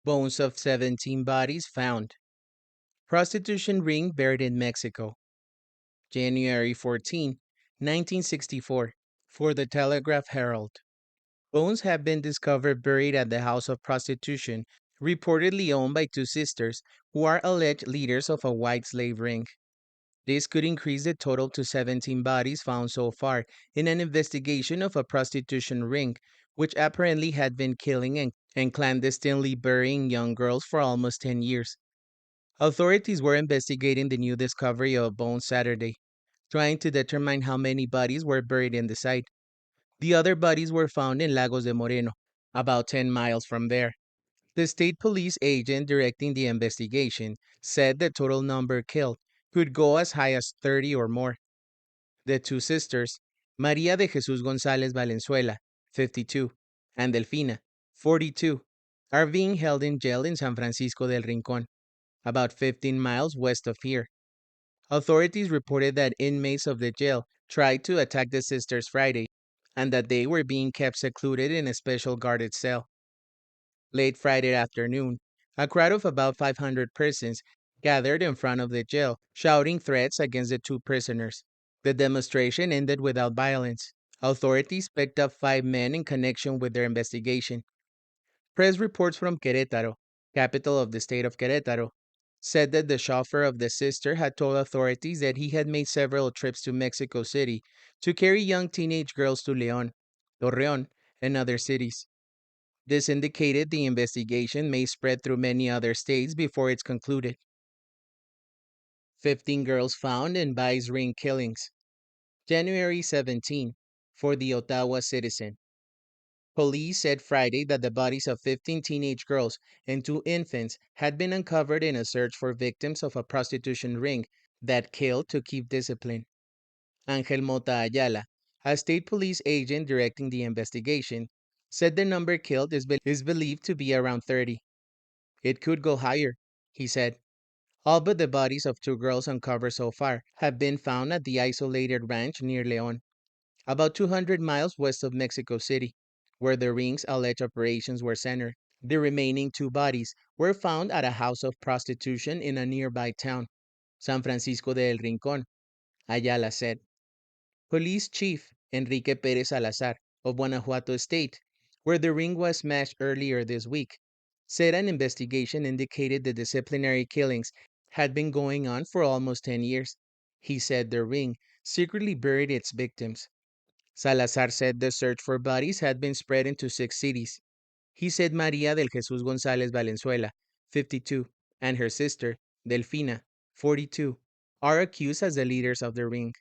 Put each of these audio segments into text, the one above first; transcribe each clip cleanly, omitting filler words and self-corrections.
Bones of 17 bodies found. Prostitution ring buried in Mexico. January 14, 1964. For the Telegraph Herald. Bones have been discovered buried at the house of prostitution, reportedly owned by two sisters who are alleged leaders of a white slave ring. This could increase the total to 17 bodies found so far in an investigation of a prostitution ring, which apparently had been killing and clandestinely burying young girls for almost 10 years. Authorities were investigating the new discovery of bones Saturday, trying to determine how many bodies were buried in the site. The other bodies were found in Lagos de Moreno, about 10 miles from there. The state police agent directing the investigation said the total number killed could go as high as 30 or more. The two sisters, María de Jesús González Valenzuela, 52, and Delfina, 42, are being held in jail in San Francisco del Rincón, about 15 miles west of here. Authorities reported that inmates of the jail tried to attack the sisters Friday and that they were being kept secluded in a special guarded cell. Late Friday afternoon, a crowd of about 500 persons gathered in front of the jail, shouting threats against the two prisoners. The demonstration ended without violence. Authorities picked up 5 men in connection with their investigation. Press reports from Querétaro, capital of the state of Querétaro, said that the chauffeur of the sister had told authorities that he had made several trips to Mexico City to carry young teenage girls to León, Torreón, and other cities. This indicated the investigation may spread through many other states before it's concluded. 15 girls found in Vice ring killings. January 17, for the Ottawa Citizen. Police said Friday that the bodies of 15 teenage girls and 2 infants had been uncovered in a search for victims of a prostitution ring that killed to keep discipline. Ángel Mota Ayala, a state police agent directing the investigation, said the number killed is believed to be around 30. It could go higher, he said. All but the bodies of 2 girls uncovered so far have been found at the isolated ranch near León, about 200 miles west of Mexico City, where the ring's alleged operations were centered. The remaining 2 bodies were found at a house of prostitution in a nearby town, San Francisco de El Rincón, Ayala said. Police Chief Enrique Pérez Salazar of Guanajuato State, where the ring was smashed earlier this week, said an investigation indicated the disciplinary killings had been going on for almost 10 years. He said the ring secretly buried its victims. Salazar said the search for bodies had been spread into 6 cities. He said María del Jesús González Valenzuela, 52, and her sister, Delfina, 42, are accused as the leaders of the ring.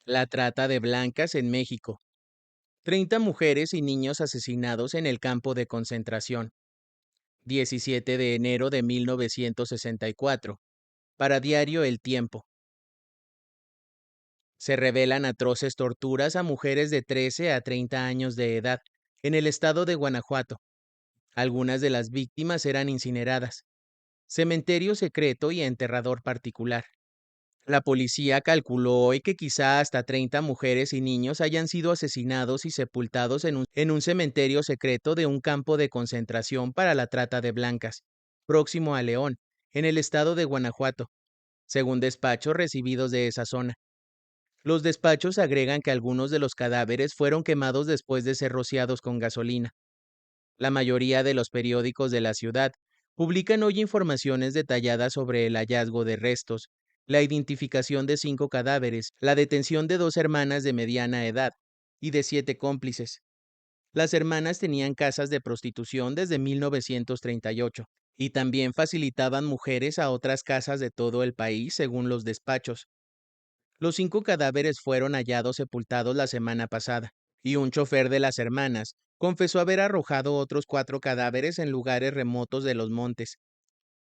La trata de blancas en México. 30 mujeres y niños asesinados en el campo de concentración. 17 de enero de 1964. Para diario El Tiempo. Se revelan atroces torturas a mujeres de 13 a 30 años de edad en el estado de Guanajuato. Algunas de las víctimas eran incineradas. Cementerio secreto y enterrador particular. La policía calculó hoy que quizá hasta 30 mujeres y niños hayan sido asesinados y sepultados en un cementerio secreto de un campo de concentración para la trata de blancas, próximo a León, en el estado de Guanajuato, según despachos recibidos de esa zona. Los despachos agregan que algunos de los cadáveres fueron quemados después de ser rociados con gasolina. La mayoría de los periódicos de la ciudad publican hoy informaciones detalladas sobre el hallazgo de restos, la identificación de 5 cadáveres, la detención de 2 hermanas de mediana edad y de 7 cómplices. Las hermanas tenían casas de prostitución desde 1938 y también facilitaban mujeres a otras casas de todo el país, según los despachos. Los 5 cadáveres fueron hallados sepultados la semana pasada, y un chofer de las hermanas confesó haber arrojado otros 4 cadáveres en lugares remotos de los montes.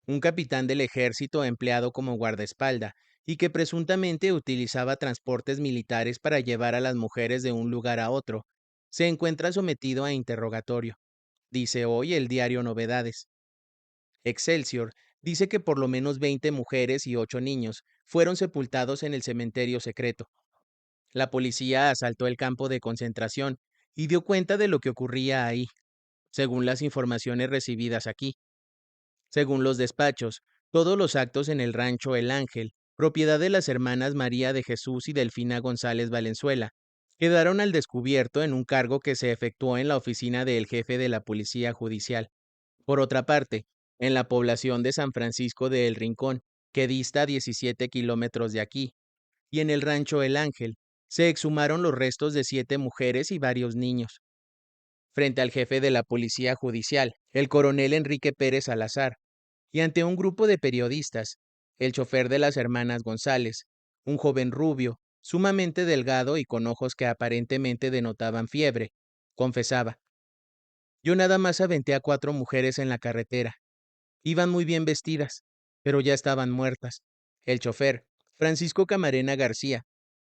Un capitán del ejército empleado como guardaespalda y que presuntamente utilizaba transportes militares para llevar a las mujeres de un lugar a otro, se encuentra sometido a interrogatorio, dice hoy el diario Novedades. Excelsior dice que por lo menos 20 mujeres y 8 niños fueron sepultados en el cementerio secreto. La policía asaltó el campo de concentración y dio cuenta de lo que ocurría ahí. según las informaciones recibidas aquí. Según los despachos, todos los actos en el rancho El Ángel, propiedad de las hermanas María de Jesús y Delfina González Valenzuela, quedaron al descubierto en un cargo que se efectuó en la oficina del jefe de la Policía Judicial. Por otra parte, en la población de San Francisco de El Rincón, que dista 17 kilómetros de aquí, y en el rancho El Ángel, se exhumaron los restos de 7 mujeres y varios niños. Frente al jefe de la Policía Judicial, el coronel Enrique Pérez Salazar, y ante un grupo de periodistas, el chofer de las hermanas González, un joven rubio, sumamente delgado y con ojos que aparentemente denotaban fiebre, confesaba: yo nada más aventé a 4 mujeres en la carretera. Iban muy bien vestidas, pero ya estaban muertas. El chofer, Francisco Camarena García,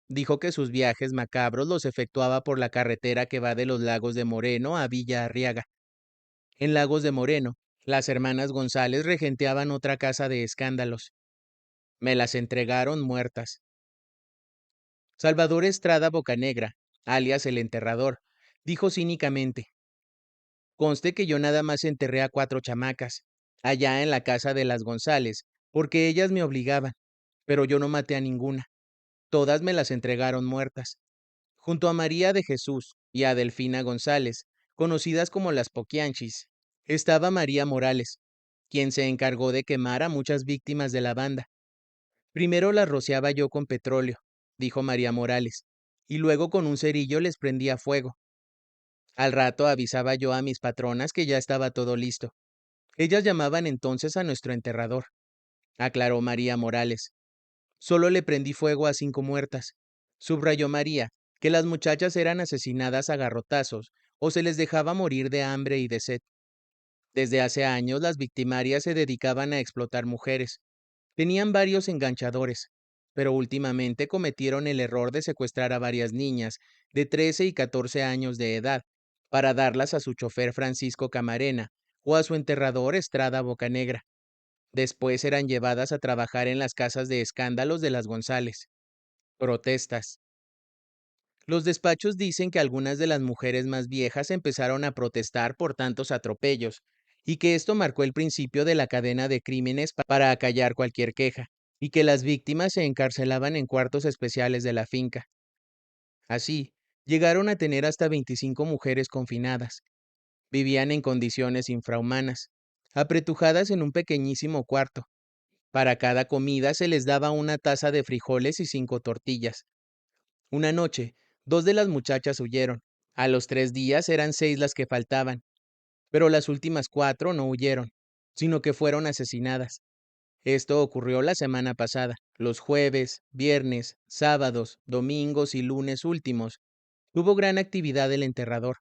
dijo que sus viajes macabros los efectuaba por la carretera que va de los Lagos de Moreno a Villa Arriaga. En Lagos de Moreno, las hermanas González regenteaban otra casa de escándalos. Me las entregaron muertas. Salvador Estrada Bocanegra, alias el enterrador, dijo cínicamente: conste que yo nada más enterré a 4 chamacas, allá en la casa de las González, porque ellas me obligaban, pero yo no maté a ninguna. Todas me las entregaron muertas. Junto a María de Jesús y a Delfina González, conocidas como las Poquianchis, estaba María Morales, quien se encargó de quemar a muchas víctimas de la banda. Primero las rociaba yo con petróleo, dijo María Morales, y luego con un cerillo les prendía fuego. Al rato avisaba yo a mis patronas que ya estaba todo listo. Ellas llamaban entonces a nuestro enterrador, aclaró María Morales. Solo le prendí fuego a 5 muertas. Subrayó María que las muchachas eran asesinadas a garrotazos o se les dejaba morir de hambre y de sed. Desde hace años las victimarias se dedicaban a explotar mujeres. Tenían varios enganchadores, pero últimamente cometieron el error de secuestrar a varias niñas de 13 y 14 años de edad para darlas a su chofer Francisco Camarena o a su enterrador Estrada Bocanegra. Después eran llevadas a trabajar en las casas de escándalos de las González. Protestas. Los despachos dicen que algunas de las mujeres más viejas empezaron a protestar por tantos atropellos, y que esto marcó el principio de la cadena de crímenes para acallar cualquier queja, y que las víctimas se encarcelaban en cuartos especiales de la finca. Así, llegaron a tener hasta 25 mujeres confinadas. Vivían en condiciones infrahumanas, apretujadas en un pequeñísimo cuarto. Para cada comida se les daba una taza de frijoles y 5 tortillas. Una noche, 2 de las muchachas huyeron. A los 3 días eran 6 las que faltaban, pero las últimas 4 no huyeron, sino que fueron asesinadas. Esto ocurrió la semana pasada. Los jueves, viernes, sábados, domingos y lunes últimos, tuvo gran actividad el enterrador.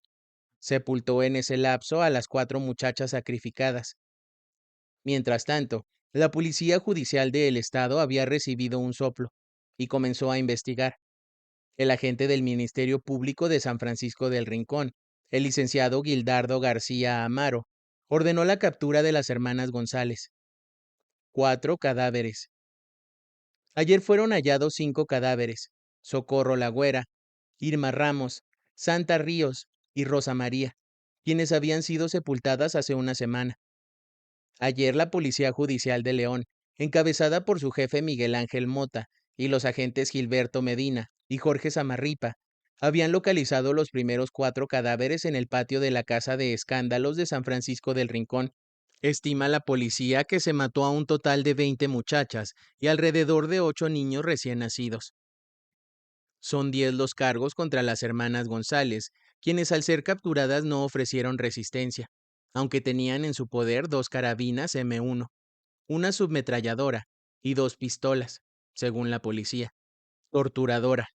Sepultó en ese lapso a las 4 muchachas sacrificadas. Mientras tanto, la Policía Judicial del Estado había recibido un soplo y comenzó a investigar. El agente del Ministerio Público de San Francisco del Rincón, el licenciado Gildardo García Amaro, ordenó la captura de las hermanas González. 4 cadáveres. Ayer fueron hallados 5 cadáveres: Socorro La Güera, Irma Ramos, Santa Ríos y Rosa María, quienes habían sido sepultadas hace una semana. Ayer la Policía Judicial de León, encabezada por su jefe Miguel Ángel Mota y los agentes Gilberto Medina y Jorge Zamarripa, habían localizado los primeros 4 cadáveres en el patio de la Casa de Escándalos de San Francisco del Rincón. Estima la policía que se mató a un total de 20 muchachas y alrededor de 8 niños recién nacidos. Son 10 los cargos contra las hermanas González, quienes al ser capturadas no ofrecieron resistencia, aunque tenían en su poder 2 carabinas M1, una submetralladora y 2 pistolas, según la policía. Torturadora.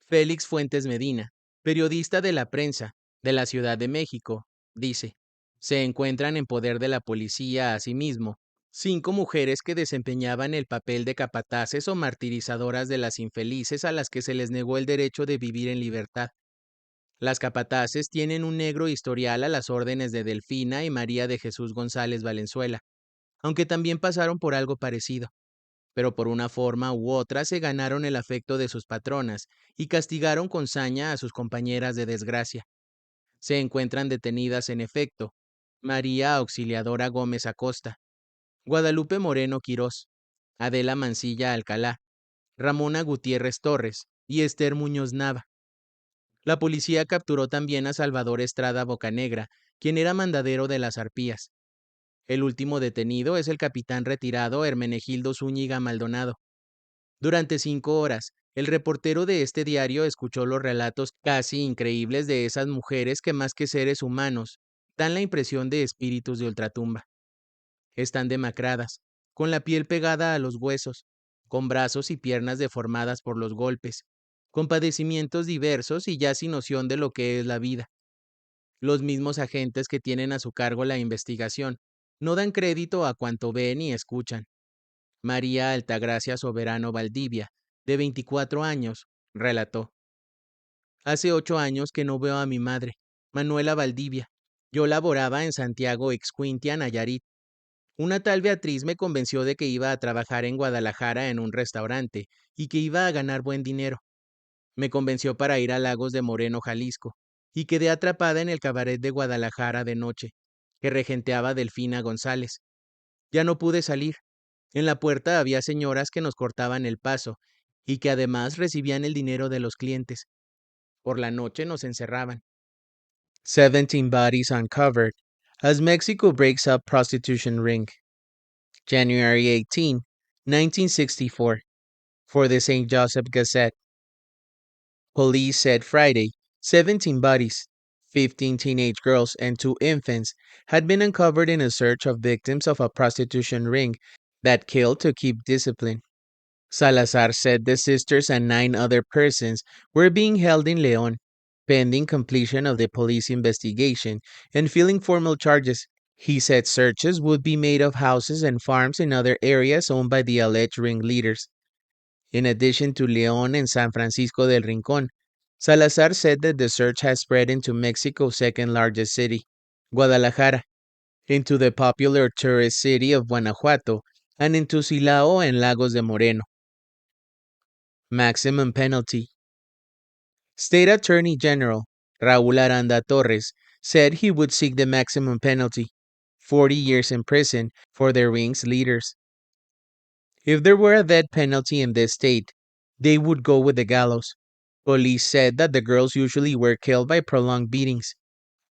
Félix Fuentes Medina, periodista de la prensa de la Ciudad de México, dice: se encuentran en poder de la policía asimismo 5 mujeres que desempeñaban el papel de capataces o martirizadoras de las infelices a las que se les negó el derecho de vivir en libertad. Las capataces tienen un negro historial a las órdenes de Delfina y María de Jesús González Valenzuela, aunque también pasaron por algo parecido, pero por una forma u otra se ganaron el afecto de sus patronas y castigaron con saña a sus compañeras de desgracia. Se encuentran detenidas en efecto María Auxiliadora Gómez Acosta, Guadalupe Moreno Quirós, Adela Mancilla Alcalá, Ramona Gutiérrez Torres y Esther Muñoz Nava. La policía capturó también a Salvador Estrada Bocanegra, quien era mandadero de las arpías. El último detenido es el capitán retirado Hermenegildo Zúñiga Maldonado. Durante 5 horas, el reportero de este diario escuchó los relatos casi increíbles de esas mujeres que más que seres humanos, dan la impresión de espíritus de ultratumba. Están demacradas, con la piel pegada a los huesos, con brazos y piernas deformadas por los golpes, con padecimientos diversos y ya sin noción de lo que es la vida. Los mismos agentes que tienen a su cargo la investigación no dan crédito a cuanto ven y escuchan. María Altagracia Soberano Valdivia, de 24 años, relató: Hace 8 años que no veo a mi madre, Manuela Valdivia. Yo laboraba en Santiago Ixcuintla, Nayarit. Una tal Beatriz me convenció de que iba a trabajar en Guadalajara en un restaurante y que iba a ganar buen dinero. Me convenció para ir a Lagos de Moreno, Jalisco, y quedé atrapada en el cabaret de Guadalajara de noche, que regenteaba Delfina González. Ya no pude salir. En la puerta había señoras que nos cortaban el paso y que además recibían el dinero de los clientes. Por la noche nos encerraban. 17 bodies uncovered as Mexico breaks up prostitution ring. January 18, 1964. For the St. Joseph Gazette. Police said Friday 17 bodies, 15 teenage girls and 2 infants, had been uncovered in a search of victims of a prostitution ring that killed to keep discipline. Salazar said the sisters and 9 other persons were being held in León, pending completion of the police investigation and filing formal charges. He said searches would be made of houses and farms in other areas owned by the alleged ringleaders. In addition to León and San Francisco del Rincón, Salazar said that the search has spread into Mexico's second largest city, Guadalajara, into the popular tourist city of Guanajuato, and into Silao and Lagos de Moreno. Maximum penalty. State Attorney General Raúl Aranda Torres said he would seek the maximum penalty, 40 years in prison, for the ring's leaders. If there were a death penalty in this state, they would go with the gallows. Police said that the girls usually were killed by prolonged beatings.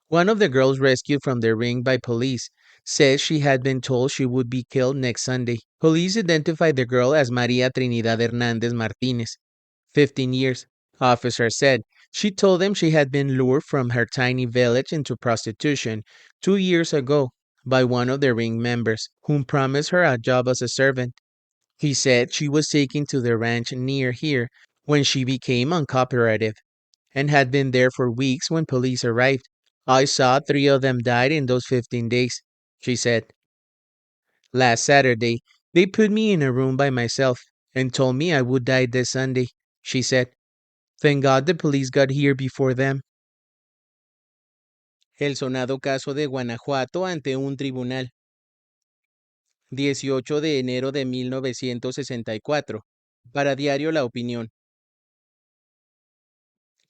One of the girls rescued from the ring by police says she had been told she would be killed next Sunday. Police identified the girl as Maria Trinidad Hernandez Martinez, 15 years. Officers said she told them she had been lured from her tiny village into prostitution 2 years ago by one of the ring members, whom promised her a job as a servant. He said she was taken to the ranch near here when she became uncooperative and had been there for weeks when police arrived. I saw 3 of them died in those 15 days, she said. Last Saturday, they put me in a room by myself and told me I would die this Sunday, she said. Thank God the police got here before them. El sonado caso de Guanajuato ante un tribunal. 18 de enero de 1964. Para Diario La Opinión.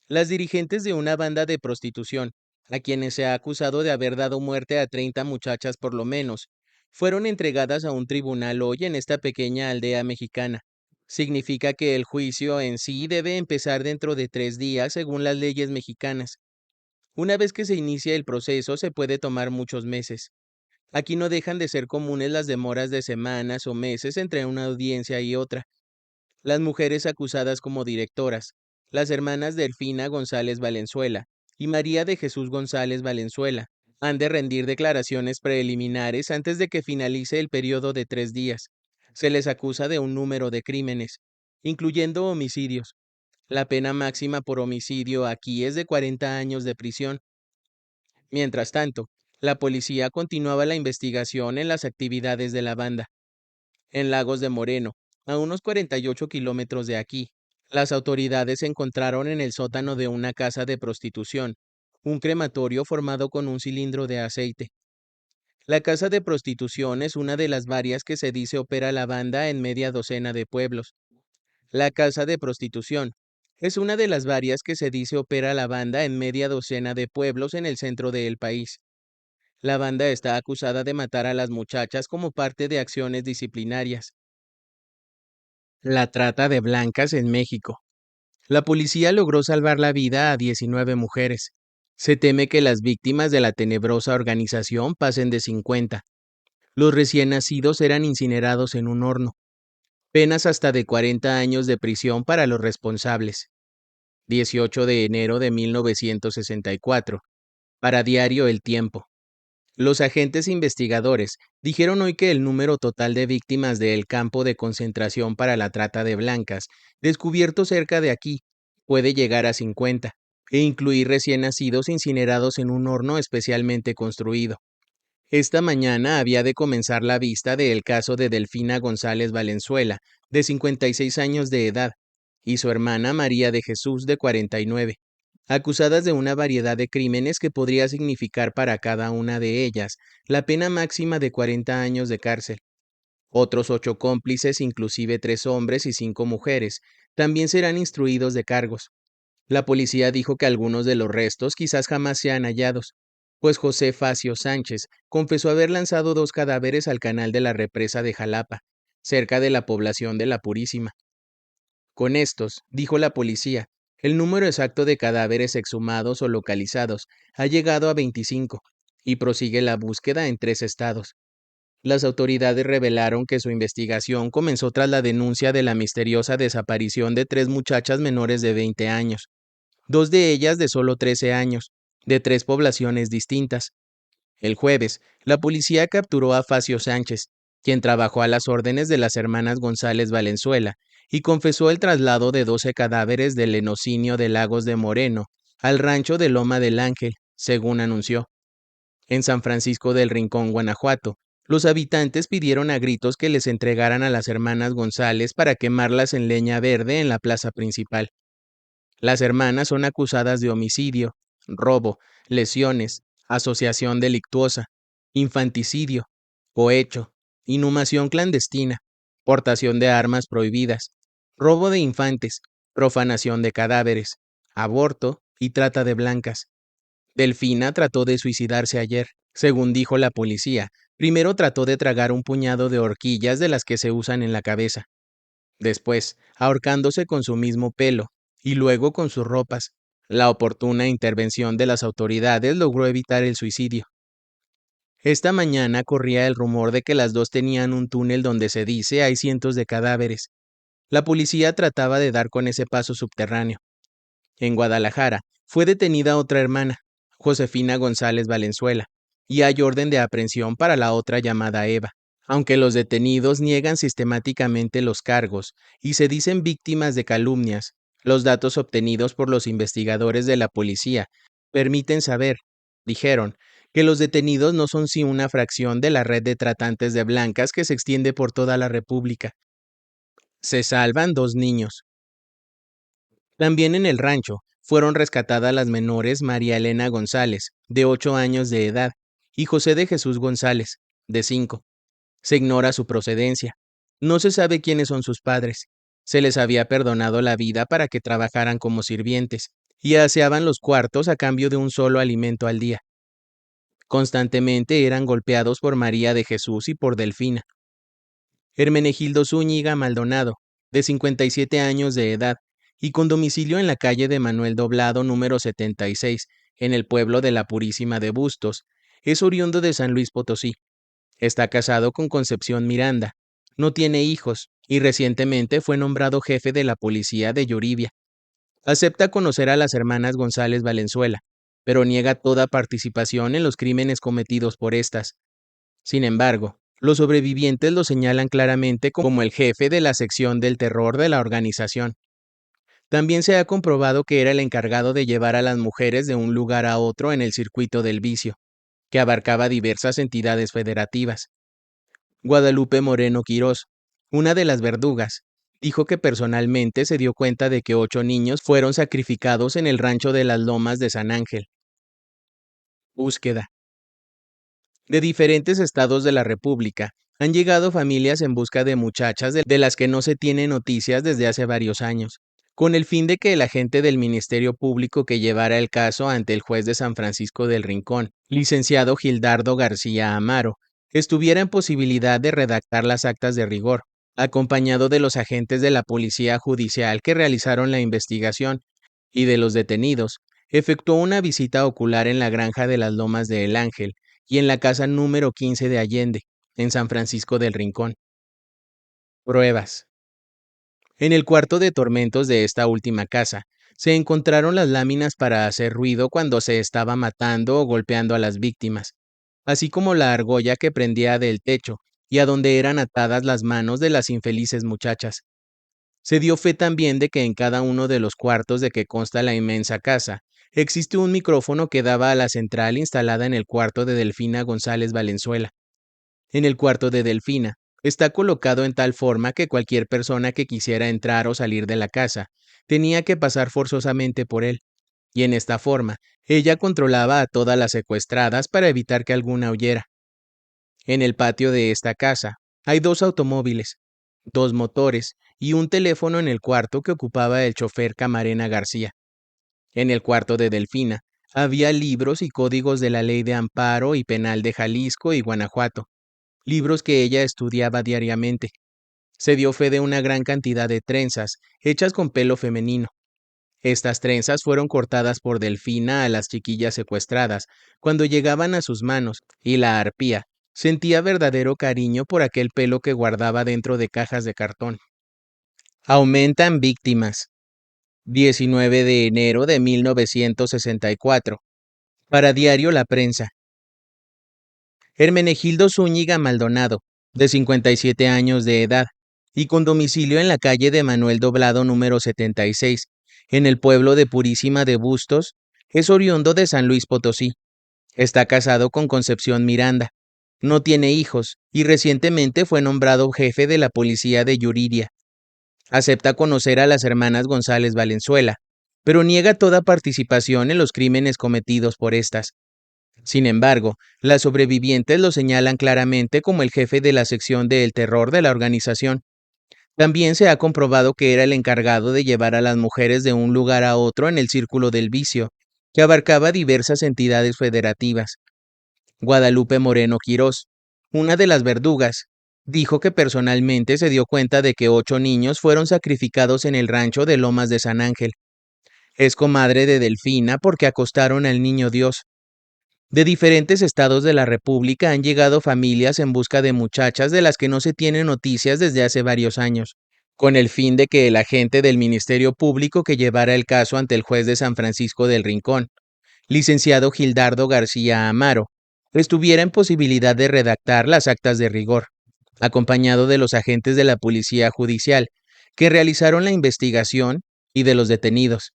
Las dirigentes de una banda de prostitución, a quienes se ha acusado de haber dado muerte a 30 muchachas por lo menos, fueron entregadas a un tribunal hoy en esta pequeña aldea mexicana. Significa que el juicio en sí debe empezar dentro de 3 días según las leyes mexicanas. Una vez que se inicia el proceso se puede tomar muchos meses. Aquí no dejan de ser comunes las demoras de semanas o meses entre una audiencia y otra. Las mujeres acusadas como directoras, las hermanas Delfina González Valenzuela y María de Jesús González Valenzuela, han de rendir declaraciones preliminares antes de que finalice el periodo de 3 días. Se les acusa de un número de crímenes, incluyendo homicidios. La pena máxima por homicidio aquí es de 40 años de prisión. Mientras tanto, la policía continuaba la investigación en las actividades de la banda. En Lagos de Moreno, a unos 48 kilómetros de aquí, las autoridades encontraron en el sótano de una casa de prostitución un crematorio formado con un cilindro de aceite. La casa de prostitución es una de las varias que se dice opera la banda en media docena de pueblos. La casa de prostitución Es una de las varias que se dice opera la banda en media docena de pueblos en el centro del país. La banda está acusada de matar a las muchachas como parte de acciones disciplinarias. La trata de blancas en México. La policía logró salvar la vida a 19 mujeres. Se teme que las víctimas de la tenebrosa organización pasen de 50. Los recién nacidos eran incinerados en un horno. Penas hasta de 40 años de prisión para los responsables. 18 de enero de 1964. Para Diario El Tiempo. Los agentes investigadores dijeron hoy que el número total de víctimas del campo de concentración para la trata de blancas, descubierto cerca de aquí, puede llegar a 50, e incluir recién nacidos incinerados en un horno especialmente construido. Esta mañana había de comenzar la vista del caso de Delfina González Valenzuela, de 56 años de edad, y su hermana María de Jesús, de 49, acusadas de una variedad de crímenes que podría significar para cada una de ellas la pena máxima de 40 años de cárcel. Otros 8 cómplices, inclusive 3 hombres y 5 mujeres, también serán instruidos de cargos. La policía dijo que algunos de los restos quizás jamás sean hallados, pues José Facio Sánchez confesó haber lanzado 2 cadáveres al canal de la represa de Jalapa, cerca de la población de La Purísima. Con estos, dijo la policía, el número exacto de cadáveres exhumados o localizados ha llegado a 25, y prosigue la búsqueda en 3 estados. Las autoridades revelaron que su investigación comenzó tras la denuncia de la misteriosa desaparición de 3 muchachas menores de 20 años, 2 de ellas de solo 13 años, de 3 poblaciones distintas. El jueves, la policía capturó a Facio Sánchez, quien trabajó a las órdenes de las hermanas González Valenzuela, y confesó el traslado de 12 cadáveres del lenocinio de Lagos de Moreno al rancho de Loma del Ángel, según anunció. En San Francisco del Rincón, Guanajuato, los habitantes pidieron a gritos que les entregaran a las hermanas González para quemarlas en leña verde en la plaza principal. Las hermanas son acusadas de homicidio, robo, lesiones, asociación delictuosa, infanticidio, cohecho, inhumación clandestina, portación de armas prohibidas, robo de infantes, profanación de cadáveres, aborto y trata de blancas. Delfina trató de suicidarse ayer, según dijo la policía. Primero trató de tragar un puñado de horquillas de las que se usan en la cabeza. Después, ahorcándose con su mismo pelo, y luego con sus ropas. La oportuna intervención de las autoridades logró evitar el suicidio. Esta mañana corría el rumor de que las dos tenían un túnel donde se dice hay cientos de cadáveres. La policía trataba de dar con ese paso subterráneo. En Guadalajara, fue detenida otra hermana, Josefina González Valenzuela, y hay orden de aprehensión para la otra llamada Eva. Aunque los detenidos niegan sistemáticamente los cargos y se dicen víctimas de calumnias, los datos obtenidos por los investigadores de la policía permiten saber, dijeron, que los detenidos no son sino una fracción de la red de tratantes de blancas que se extiende por toda la República. Se salvan 2 niños. También en el rancho fueron rescatadas las menores María Elena González, de 8 años de edad, y José de Jesús González, de 5. Se ignora su procedencia. No se sabe quiénes son sus padres. Se les había perdonado la vida para que trabajaran como sirvientes y aseaban los cuartos a cambio de un solo alimento al día. Constantemente eran golpeados por María de Jesús y por Delfina. Hermenegildo Zúñiga Maldonado, de 57 años de edad, y con domicilio en la calle de Manuel Doblado número 76, en el pueblo de La Purísima de Bustos, es oriundo de San Luis Potosí. Está casado con Concepción Miranda, no tiene hijos y recientemente fue nombrado jefe de la policía de Yoribia. Acepta conocer a las hermanas González Valenzuela, pero niega toda participación en los crímenes cometidos por estas. Sin embargo, los sobrevivientes lo señalan claramente como el jefe de la sección del terror de la organización. También se ha comprobado que era el encargado de llevar a las mujeres de un lugar a otro en el circuito del vicio, que abarcaba diversas entidades federativas. Guadalupe Moreno Quirós, una de las verdugas, dijo que personalmente se dio cuenta de que 8 niños fueron sacrificados en el rancho de las Lomas de San Ángel. Búsqueda. De diferentes estados de la República, han llegado familias en busca de muchachas de las que no se tiene noticias desde hace varios años. con el fin de que el agente del Ministerio Público que llevara el caso ante el juez de San Francisco del Rincón, licenciado Gildardo García Amaro, estuviera en posibilidad de redactar las actas de rigor, acompañado de los agentes de la Policía Judicial que realizaron la investigación y de los detenidos, efectuó una visita ocular en la granja de las Lomas de El Ángel y en la casa número 15 de Allende, en San Francisco del Rincón. Pruebas. En el cuarto de tormentos de esta última casa, se encontraron las láminas para hacer ruido cuando se estaba matando o golpeando a las víctimas, así como la argolla que prendía del techo y a donde eran atadas las manos de las infelices muchachas. Se dio fe también de que en cada uno de los cuartos de que consta la inmensa casa, existe un micrófono que daba a la central instalada en el cuarto de Delfina González Valenzuela. En el cuarto de Delfina, está colocado en tal forma que cualquier persona que quisiera entrar o salir de la casa tenía que pasar forzosamente por él, y en esta forma ella controlaba a todas las secuestradas para evitar que alguna huyera. En el patio de esta casa hay 2 automóviles, 2 motores y un teléfono en el cuarto que ocupaba el chofer Camarena García. En el cuarto de Delfina había libros y códigos de la Ley de Amparo y Penal de Jalisco y Guanajuato, libros que ella estudiaba diariamente. Se dio fe de una gran cantidad de trenzas, hechas con pelo femenino. Estas trenzas fueron cortadas por Delfina a las chiquillas secuestradas cuando llegaban a sus manos, y la arpía sentía verdadero cariño por aquel pelo que guardaba dentro de cajas de cartón. Aumentan víctimas. 19 de enero de 1964. Para Diario La Prensa. Hermenegildo Zúñiga Maldonado, de 57 años de edad, y con domicilio en la calle de Manuel Doblado número 76, en el pueblo de Purísima de Bustos, es oriundo de San Luis Potosí. Está casado con Concepción Miranda. No tiene hijos y recientemente fue nombrado jefe de la policía de Yuriria. Acepta conocer a las hermanas González Valenzuela, pero niega toda participación en los crímenes cometidos por estas. Sin embargo, las sobrevivientes lo señalan claramente como el jefe de la sección del terror de la organización. También se ha comprobado que era el encargado de llevar a las mujeres de un lugar a otro en el círculo del vicio, que abarcaba diversas entidades federativas. Guadalupe Moreno Quirós, una de las verdugas, dijo que personalmente se dio cuenta de que 8 niños fueron sacrificados en el rancho de Lomas de San Ángel. Es comadre de Delfina porque acostaron al niño Dios. De diferentes estados de la República han llegado familias en busca de muchachas de las que no se tienen noticias desde hace varios años, con el fin de que el agente del Ministerio Público que llevara el caso ante el juez de San Francisco del Rincón, licenciado Gildardo García Amaro, estuviera en posibilidad de redactar las actas de rigor, acompañado de los agentes de la Policía Judicial, que realizaron la investigación, y de los detenidos.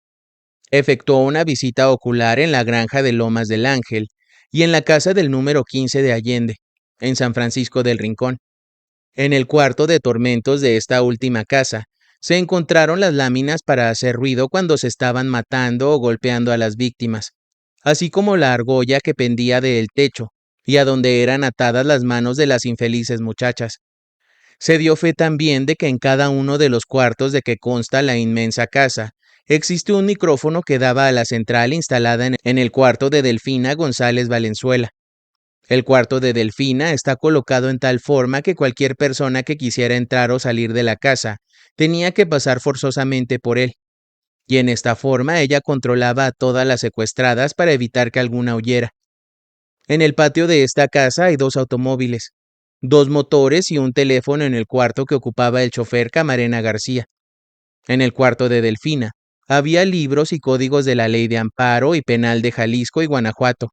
Efectuó una visita ocular en la granja de Lomas del Ángel y en la casa del número 15 de Allende, en San Francisco del Rincón. En el cuarto de tormentos de esta última casa, se encontraron las láminas para hacer ruido cuando se estaban matando o golpeando a las víctimas, así como la argolla que pendía del techo y a donde eran atadas las manos de las infelices muchachas. Se dio fe también de que en cada uno de los cuartos de que consta la inmensa casa, existe un micrófono que daba a la central instalada en el cuarto de Delfina González Valenzuela. El cuarto de Delfina está colocado en tal forma que cualquier persona que quisiera entrar o salir de la casa tenía que pasar forzosamente por él, y en esta forma ella controlaba a todas las secuestradas para evitar que alguna huyera. En el patio de esta casa hay 2 automóviles, 2 motores y un teléfono en el cuarto que ocupaba el chofer Camarena García. En el cuarto de Delfina había libros y códigos de la Ley de Amparo y Penal de Jalisco y Guanajuato,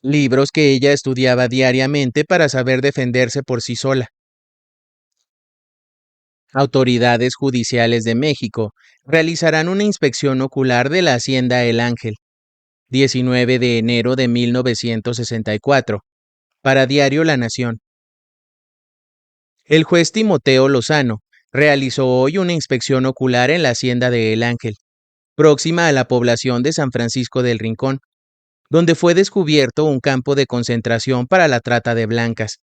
libros que ella estudiaba diariamente para saber defenderse por sí sola. Autoridades judiciales de México realizarán una inspección ocular de la Hacienda El Ángel. 19 de enero de 1964. Para Diario La Nación. El juez Timoteo Lozano realizó hoy una inspección ocular en la hacienda de El Ángel, próxima a la población de San Francisco del Rincón, donde fue descubierto un campo de concentración para la trata de blancas.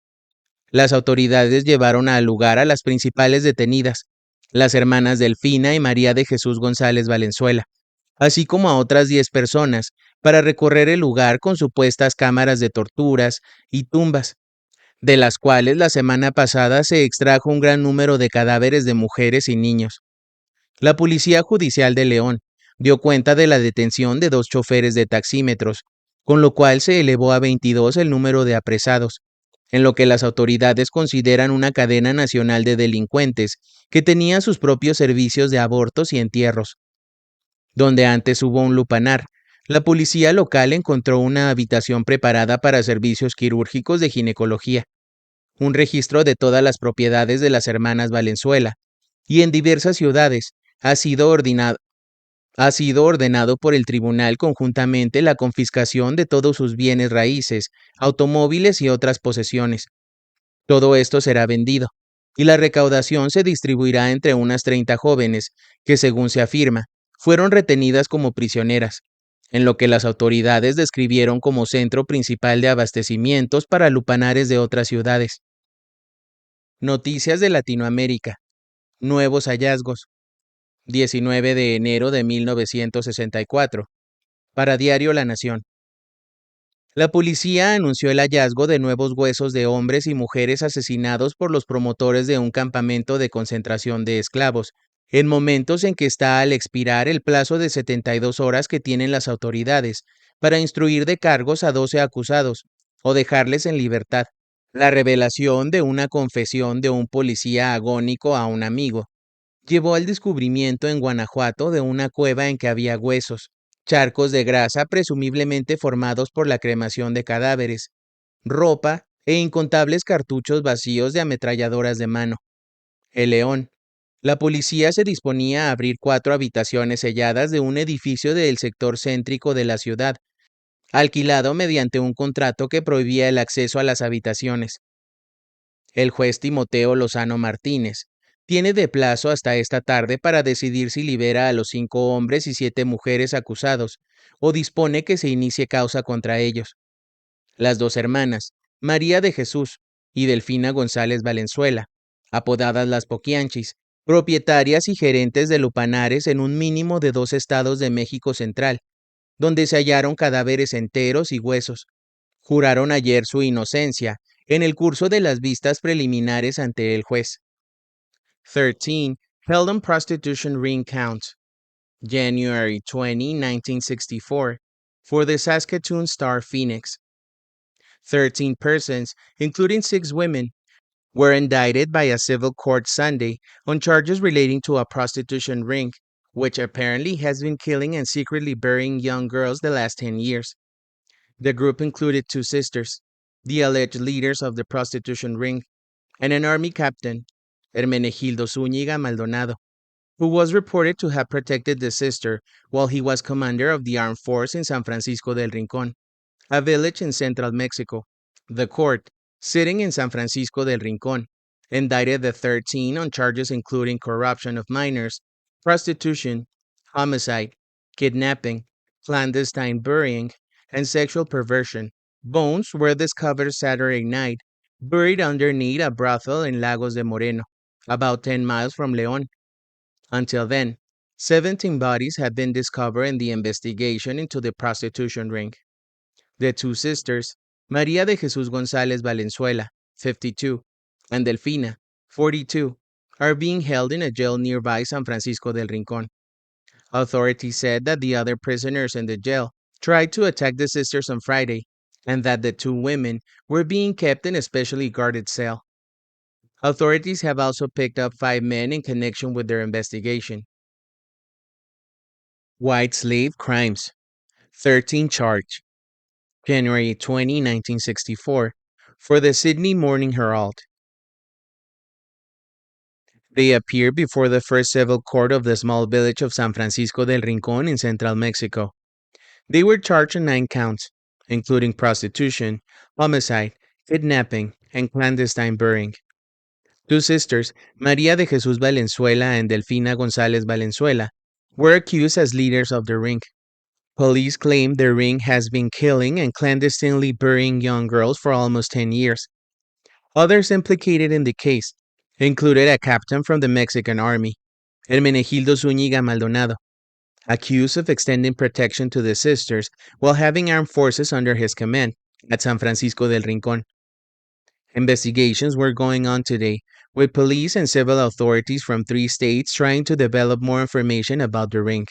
Las autoridades llevaron al lugar a las principales detenidas, las hermanas Delfina y María de Jesús González Valenzuela, así como a otras 10 personas, para recorrer el lugar con supuestas cámaras de torturas y tumbas, de las cuales la semana pasada se extrajo un gran número de cadáveres de mujeres y niños. La Policía Judicial de León dio cuenta de la detención de 2 choferes de taxímetros, con lo cual se elevó a 22 el número de apresados, en lo que las autoridades consideran una cadena nacional de delincuentes que tenía sus propios servicios de abortos y entierros. Donde antes hubo un lupanar, la policía local encontró una habitación preparada para servicios quirúrgicos de ginecología, un registro de todas las propiedades de las hermanas Valenzuela, y en diversas ciudades ha sido ordenado por el tribunal conjuntamente la confiscación de todos sus bienes raíces, automóviles y otras posesiones. Todo esto será vendido, y la recaudación se distribuirá entre unas 30 jóvenes que, según se afirma, fueron retenidas como prisioneras, en lo que las autoridades describieron como centro principal de abastecimientos para lupanares de otras ciudades. Noticias de Latinoamérica. Nuevos hallazgos. 19 de enero de 1964. Para Diario La Nación. La policía anunció el hallazgo de nuevos huesos de hombres y mujeres asesinados por los promotores de un campamento de concentración de esclavos, en momentos en que está al expirar el plazo de 72 horas que tienen las autoridades para instruir de cargos a 12 acusados o dejarles en libertad. La revelación de una confesión de un policía agónico a un amigo llevó al descubrimiento en Guanajuato de una cueva en que había huesos, charcos de grasa presumiblemente formados por la cremación de cadáveres, ropa e incontables cartuchos vacíos de ametralladoras de mano. El León. La policía se disponía a abrir 4 habitaciones selladas de un edificio del sector céntrico de la ciudad, alquilado mediante un contrato que prohibía el acceso a las habitaciones. El juez Timoteo Lozano Martínez tiene de plazo hasta esta tarde para decidir si libera a los 5 hombres y 7 mujeres acusados o dispone que se inicie causa contra ellos. Las 2 hermanas, María de Jesús y Delfina González Valenzuela, apodadas las Poquianchis, propietarias y gerentes de lupanares en un mínimo de 2 estados de México Central, donde se hallaron cadáveres enteros y huesos, juraron ayer su inocencia en el curso de las vistas preliminares ante el juez. 13. Held on prostitution ring count. January 20, 1964. For the Saskatoon Star Phoenix. 13 persons, including 6 women, were indicted by a civil court Sunday on charges relating to a prostitution ring, which apparently has been killing and secretly burying young girls the last 10 years. The group included 2 sisters, the alleged leaders of the prostitution ring, and an army captain, Hermenegildo Zúñiga Maldonado, who was reported to have protected the sister while he was commander of the armed force in San Francisco del Rincón, a village in central Mexico. The court, sitting in San Francisco del Rincón, indicted the 13 on charges including corruption of minors, prostitution, homicide, kidnapping, clandestine burying, and sexual perversion. Bones were discovered Saturday night, buried underneath a brothel in Lagos de Moreno, about 10 miles from León. Until then, 17 bodies had been discovered in the investigation into the prostitution ring. The 2 sisters, María de Jesús González Valenzuela, 52, and Delfina, 42, are being held in a jail nearby San Francisco del Rincón. Authorities said that the other prisoners in the jail tried to attack the sisters on Friday, and that the 2 women were being kept in a specially guarded cell. Authorities have also picked up 5 men in connection with their investigation. White slave crimes. 13 charge. January 20, 1964. For the Sydney Morning Herald. They appeared before the first civil court of the small village of San Francisco del Rincón in central Mexico. They were charged on 9 counts, including prostitution, homicide, kidnapping, and clandestine burying. 2 sisters, María de Jesús Valenzuela and Delfina González Valenzuela, were accused as leaders of the ring. Police claim the ring has been killing and clandestinely burying young girls for almost 10 years. Others implicated in the case included a captain from the Mexican army, Hermenegildo Zúñiga Maldonado, accused of extending protection to the sisters while having armed forces under his command at San Francisco del Rincón. Investigations were going on today, with police and civil authorities from 3 states trying to develop more information about the ring.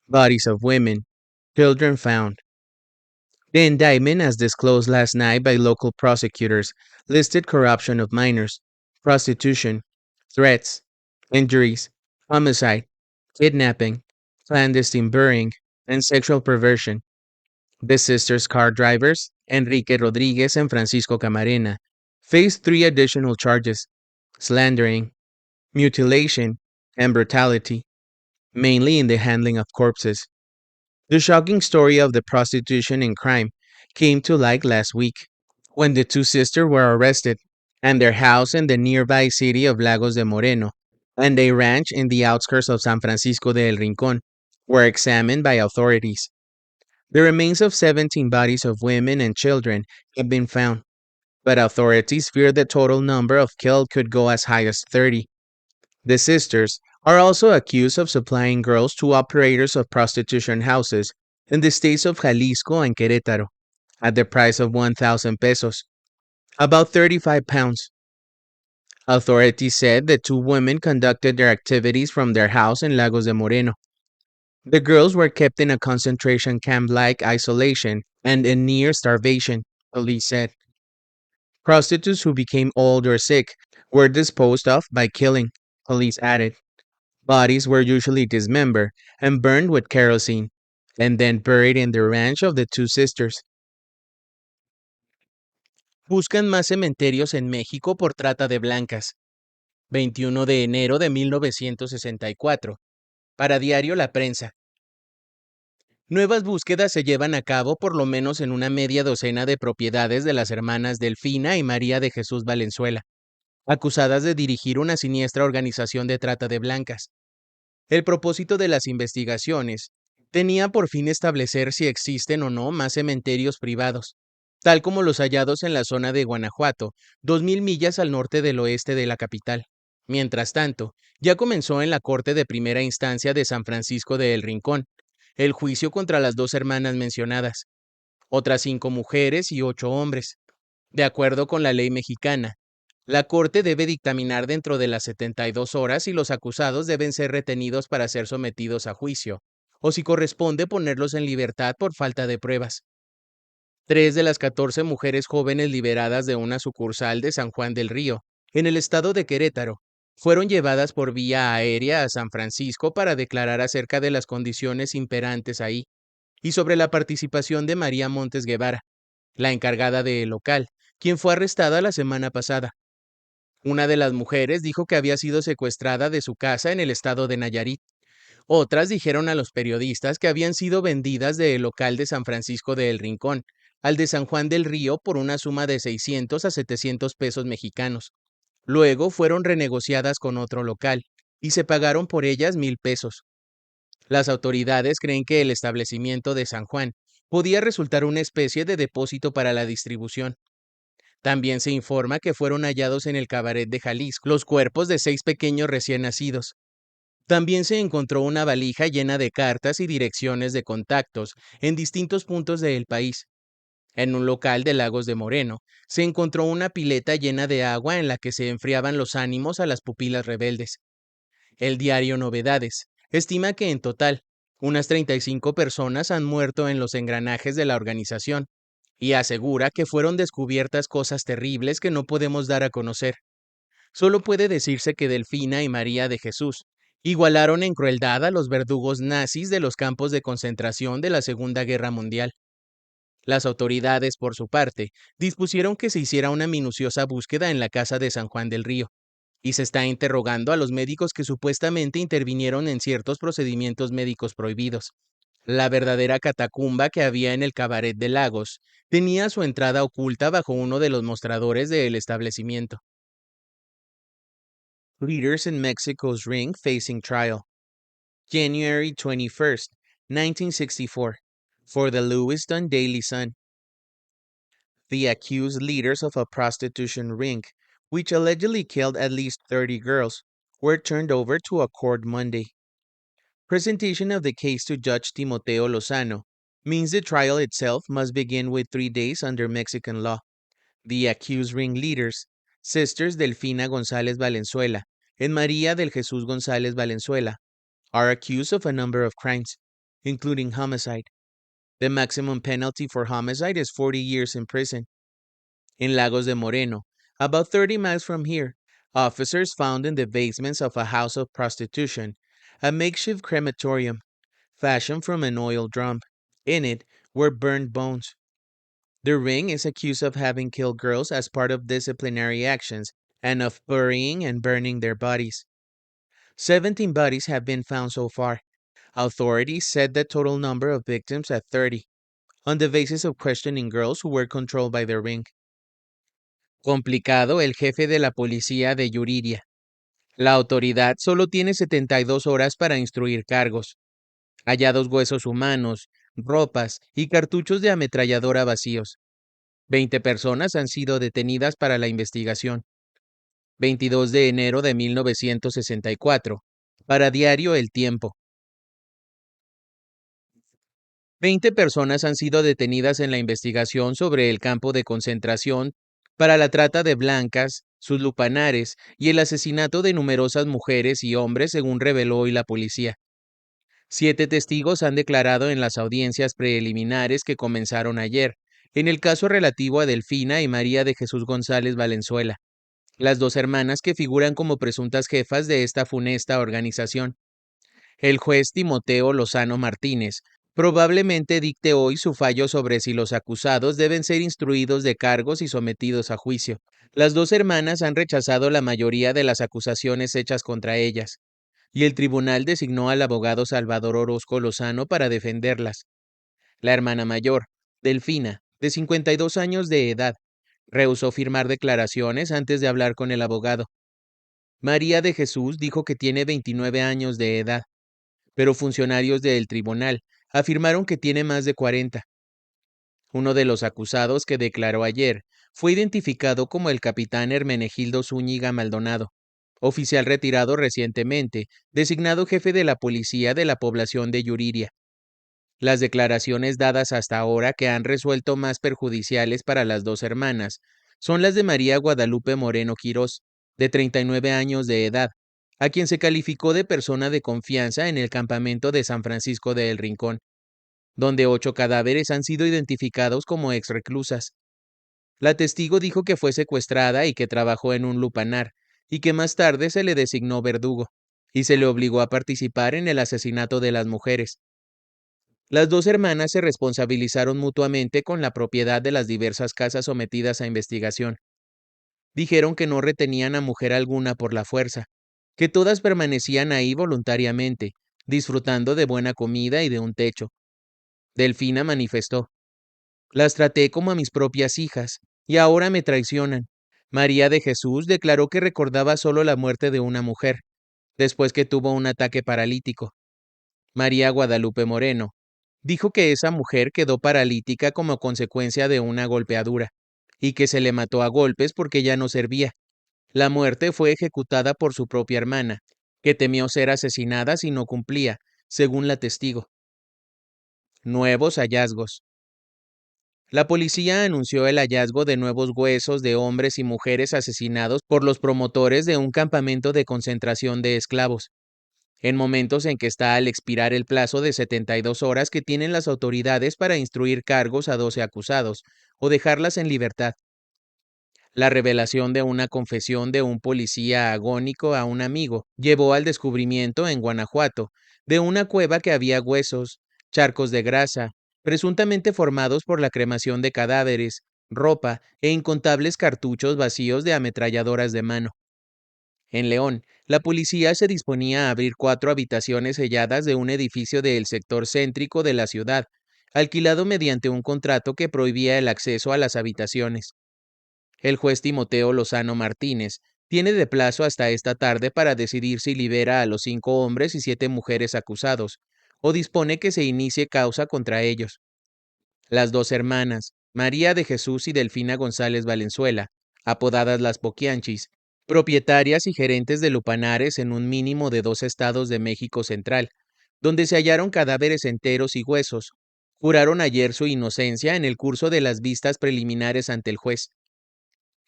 Bodies of women, children found. The indictment, as disclosed last night by local prosecutors, listed corruption of minors, prostitution, threats, injuries, homicide, kidnapping, clandestine burying, and sexual perversion. The sisters' car drivers, Enrique Rodriguez and Francisco Camarena, faced 3 additional charges: slandering, mutilation, and brutality, mainly in the handling of corpses. The shocking story of the prostitution and crime came to light last week when the 2 sisters were arrested and their house in the nearby city of Lagos de Moreno and a ranch in the outskirts of San Francisco de El Rincón were examined by authorities. The remains of 17 bodies of women and children have been found, but authorities fear the total number of killed could go as high as 30. The sisters are also accused of supplying girls to operators of prostitution houses in the states of Jalisco and Querétaro at the price of 1,000 pesos, about 35 pounds. Authorities said the 2 women conducted their activities from their house in Lagos de Moreno. The girls were kept in a concentration camp-like isolation and in near starvation, police said. Prostitutes who became old or sick were disposed of by killing, police added. Bodies were usually dismembered and burned with kerosene, and then buried in the ranch of the 2 sisters. Buscan más cementerios en México por trata de blancas. 21 de enero de 1964. Para Diario La Prensa. Nuevas búsquedas se llevan a cabo por lo menos en una media docena de propiedades de las hermanas Delfina y María de Jesús Valenzuela, acusadas de dirigir una siniestra organización de trata de blancas. El propósito de las investigaciones tenía por fin establecer si existen o no más cementerios privados, tal como los hallados en la zona de Guanajuato, 2.000 millas al norte del oeste de la capital. Mientras tanto, ya comenzó en la Corte de Primera Instancia de San Francisco de El Rincón el juicio contra las 2 hermanas mencionadas, otras 5 mujeres y 8 hombres. De acuerdo con la ley mexicana, la Corte debe dictaminar dentro de las 72 horas si los acusados deben ser retenidos para ser sometidos a juicio, o si corresponde ponerlos en libertad por falta de pruebas. 3 de las 14 mujeres jóvenes liberadas de una sucursal de San Juan del Río, en el estado de Querétaro, fueron llevadas por vía aérea a San Francisco para declarar acerca de las condiciones imperantes ahí y sobre la participación de María Montes Guevara, la encargada del local, quien fue arrestada la semana pasada. Una de las mujeres dijo que había sido secuestrada de su casa en el estado de Nayarit. Otras dijeron a los periodistas que habían sido vendidas del local de San Francisco de El Rincón al de San Juan del Río por una suma de 600 a 700 pesos mexicanos. Luego fueron renegociadas con otro local y se pagaron por ellas 1,000 pesos. Las autoridades creen que el establecimiento de San Juan podía resultar una especie de depósito para la distribución. También se informa que fueron hallados en el cabaret de Jalisco los cuerpos de 6 pequeños recién nacidos. También se encontró una valija llena de cartas y direcciones de contactos en distintos puntos del país. En un local de Lagos de Moreno, se encontró una pileta llena de agua en la que se enfriaban los ánimos a las pupilas rebeldes. El diario Novedades estima que en total, unas 35 personas han muerto en los engranajes de la organización, y asegura que fueron descubiertas cosas terribles que no podemos dar a conocer. Solo puede decirse que Delfina y María de Jesús igualaron en crueldad a los verdugos nazis de los campos de concentración de la Segunda Guerra Mundial. Las autoridades, por su parte, dispusieron que se hiciera una minuciosa búsqueda en la casa de San Juan del Río, y se está interrogando a los médicos que supuestamente intervinieron en ciertos procedimientos médicos prohibidos. La verdadera catacumba que había en el cabaret de Lagos tenía su entrada oculta bajo uno de los mostradores del establecimiento. Leaders in Mexico's ring facing trial. January 21st, 1964. For the Lewiston Daily Sun. The accused leaders of a prostitution ring, which allegedly killed at least 30 girls, were turned over to a court Monday. Presentation of the case to Judge Timoteo Lozano means the trial itself must begin with 3 days under Mexican law. The accused ringleaders, sisters Delfina González Valenzuela and María del Jesús González Valenzuela, are accused of a number of crimes, including homicide. The maximum penalty for homicide is 40 years in prison. In Lagos de Moreno, about 30 miles from here, officers found in the basements of a house of prostitution a makeshift crematorium fashioned from an oil drum. In it were burned bones. The ring is accused of having killed girls as part of disciplinary actions and of burying and burning their bodies. 17 bodies have been found so far. Authorities set the total number of victims at 30, on the basis of questioning girls who were controlled by the ring. Complicado el jefe de la policía de Yuriria. La autoridad solo tiene 72 horas para instruir cargos. Hallados huesos humanos, ropas y cartuchos de ametralladora vacíos. 20 personas han sido detenidas para la investigación. 22 de enero de 1964. Para Diario El Tiempo. 20 personas han sido detenidas en la investigación sobre el campo de concentración para la trata de blancas, sus lupanares y el asesinato de numerosas mujeres y hombres, según reveló hoy la policía. 7 testigos han declarado en las audiencias preliminares que comenzaron ayer, en el caso relativo a Delfina y María de Jesús González Valenzuela, las 2 hermanas que figuran como presuntas jefas de esta funesta organización. El juez Timoteo Lozano Martínez probablemente dicte hoy su fallo sobre si los acusados deben ser instruidos de cargos y sometidos a juicio. Las 2 hermanas han rechazado la mayoría de las acusaciones hechas contra ellas, y el tribunal designó al abogado Salvador Orozco Lozano para defenderlas. La hermana mayor, Delfina, de 52 años de edad, rehusó firmar declaraciones antes de hablar con el abogado. María de Jesús dijo que tiene 29 años de edad, pero funcionarios del tribunal afirmaron que tiene más de 40. Uno de los acusados que declaró ayer fue identificado como el capitán Hermenegildo Zúñiga Maldonado, oficial retirado recientemente, designado jefe de la policía de la población de Yuriria. Las declaraciones dadas hasta ahora que han resuelto más perjudiciales para las 2 hermanas son las de María Guadalupe Moreno Quirós, de 39 años de edad, a quien se calificó de persona de confianza en el campamento de San Francisco de El Rincón, donde 8 cadáveres han sido identificados como exreclusas. La testigo dijo que fue secuestrada y que trabajó en un lupanar, y que más tarde se le designó verdugo, y se le obligó a participar en el asesinato de las mujeres. Las 2 hermanas se responsabilizaron mutuamente con la propiedad de las diversas casas sometidas a investigación. Dijeron que no retenían a mujer alguna por la fuerza, que todas permanecían ahí voluntariamente, disfrutando de buena comida y de un techo. Delfina manifestó: las traté como a mis propias hijas, y ahora me traicionan. María de Jesús declaró que recordaba solo la muerte de una mujer, después que tuvo un ataque paralítico. María Guadalupe Moreno dijo que esa mujer quedó paralítica como consecuencia de una golpeadura, y que se le mató a golpes porque ya no servía. La muerte fue ejecutada por su propia hermana, que temió ser asesinada si no cumplía, según la testigo. Nuevos hallazgos. La policía anunció el hallazgo de nuevos huesos de hombres y mujeres asesinados por los promotores de un campamento de concentración de esclavos, en momentos en que está al expirar el plazo de 72 horas que tienen las autoridades para instruir cargos a 12 acusados o dejarlas en libertad. La revelación de una confesión de un policía agónico a un amigo llevó al descubrimiento en Guanajuato de una cueva que había huesos, charcos de grasa, presuntamente formados por la cremación de cadáveres, ropa e incontables cartuchos vacíos de ametralladoras de mano. En León, la policía se disponía a abrir 4 habitaciones selladas de un edificio del sector céntrico de la ciudad, alquilado mediante un contrato que prohibía el acceso a las habitaciones. El juez Timoteo Lozano Martínez tiene de plazo hasta esta tarde para decidir si libera a los 5 hombres y 7 mujeres acusados, o dispone que se inicie causa contra ellos. Las 2 hermanas, María de Jesús y Delfina González Valenzuela, apodadas las Poquianchis, propietarias y gerentes de lupanares en un mínimo de 2 estados de México Central, donde se hallaron cadáveres enteros y huesos. Juraron ayer su inocencia en el curso de las vistas preliminares ante el juez.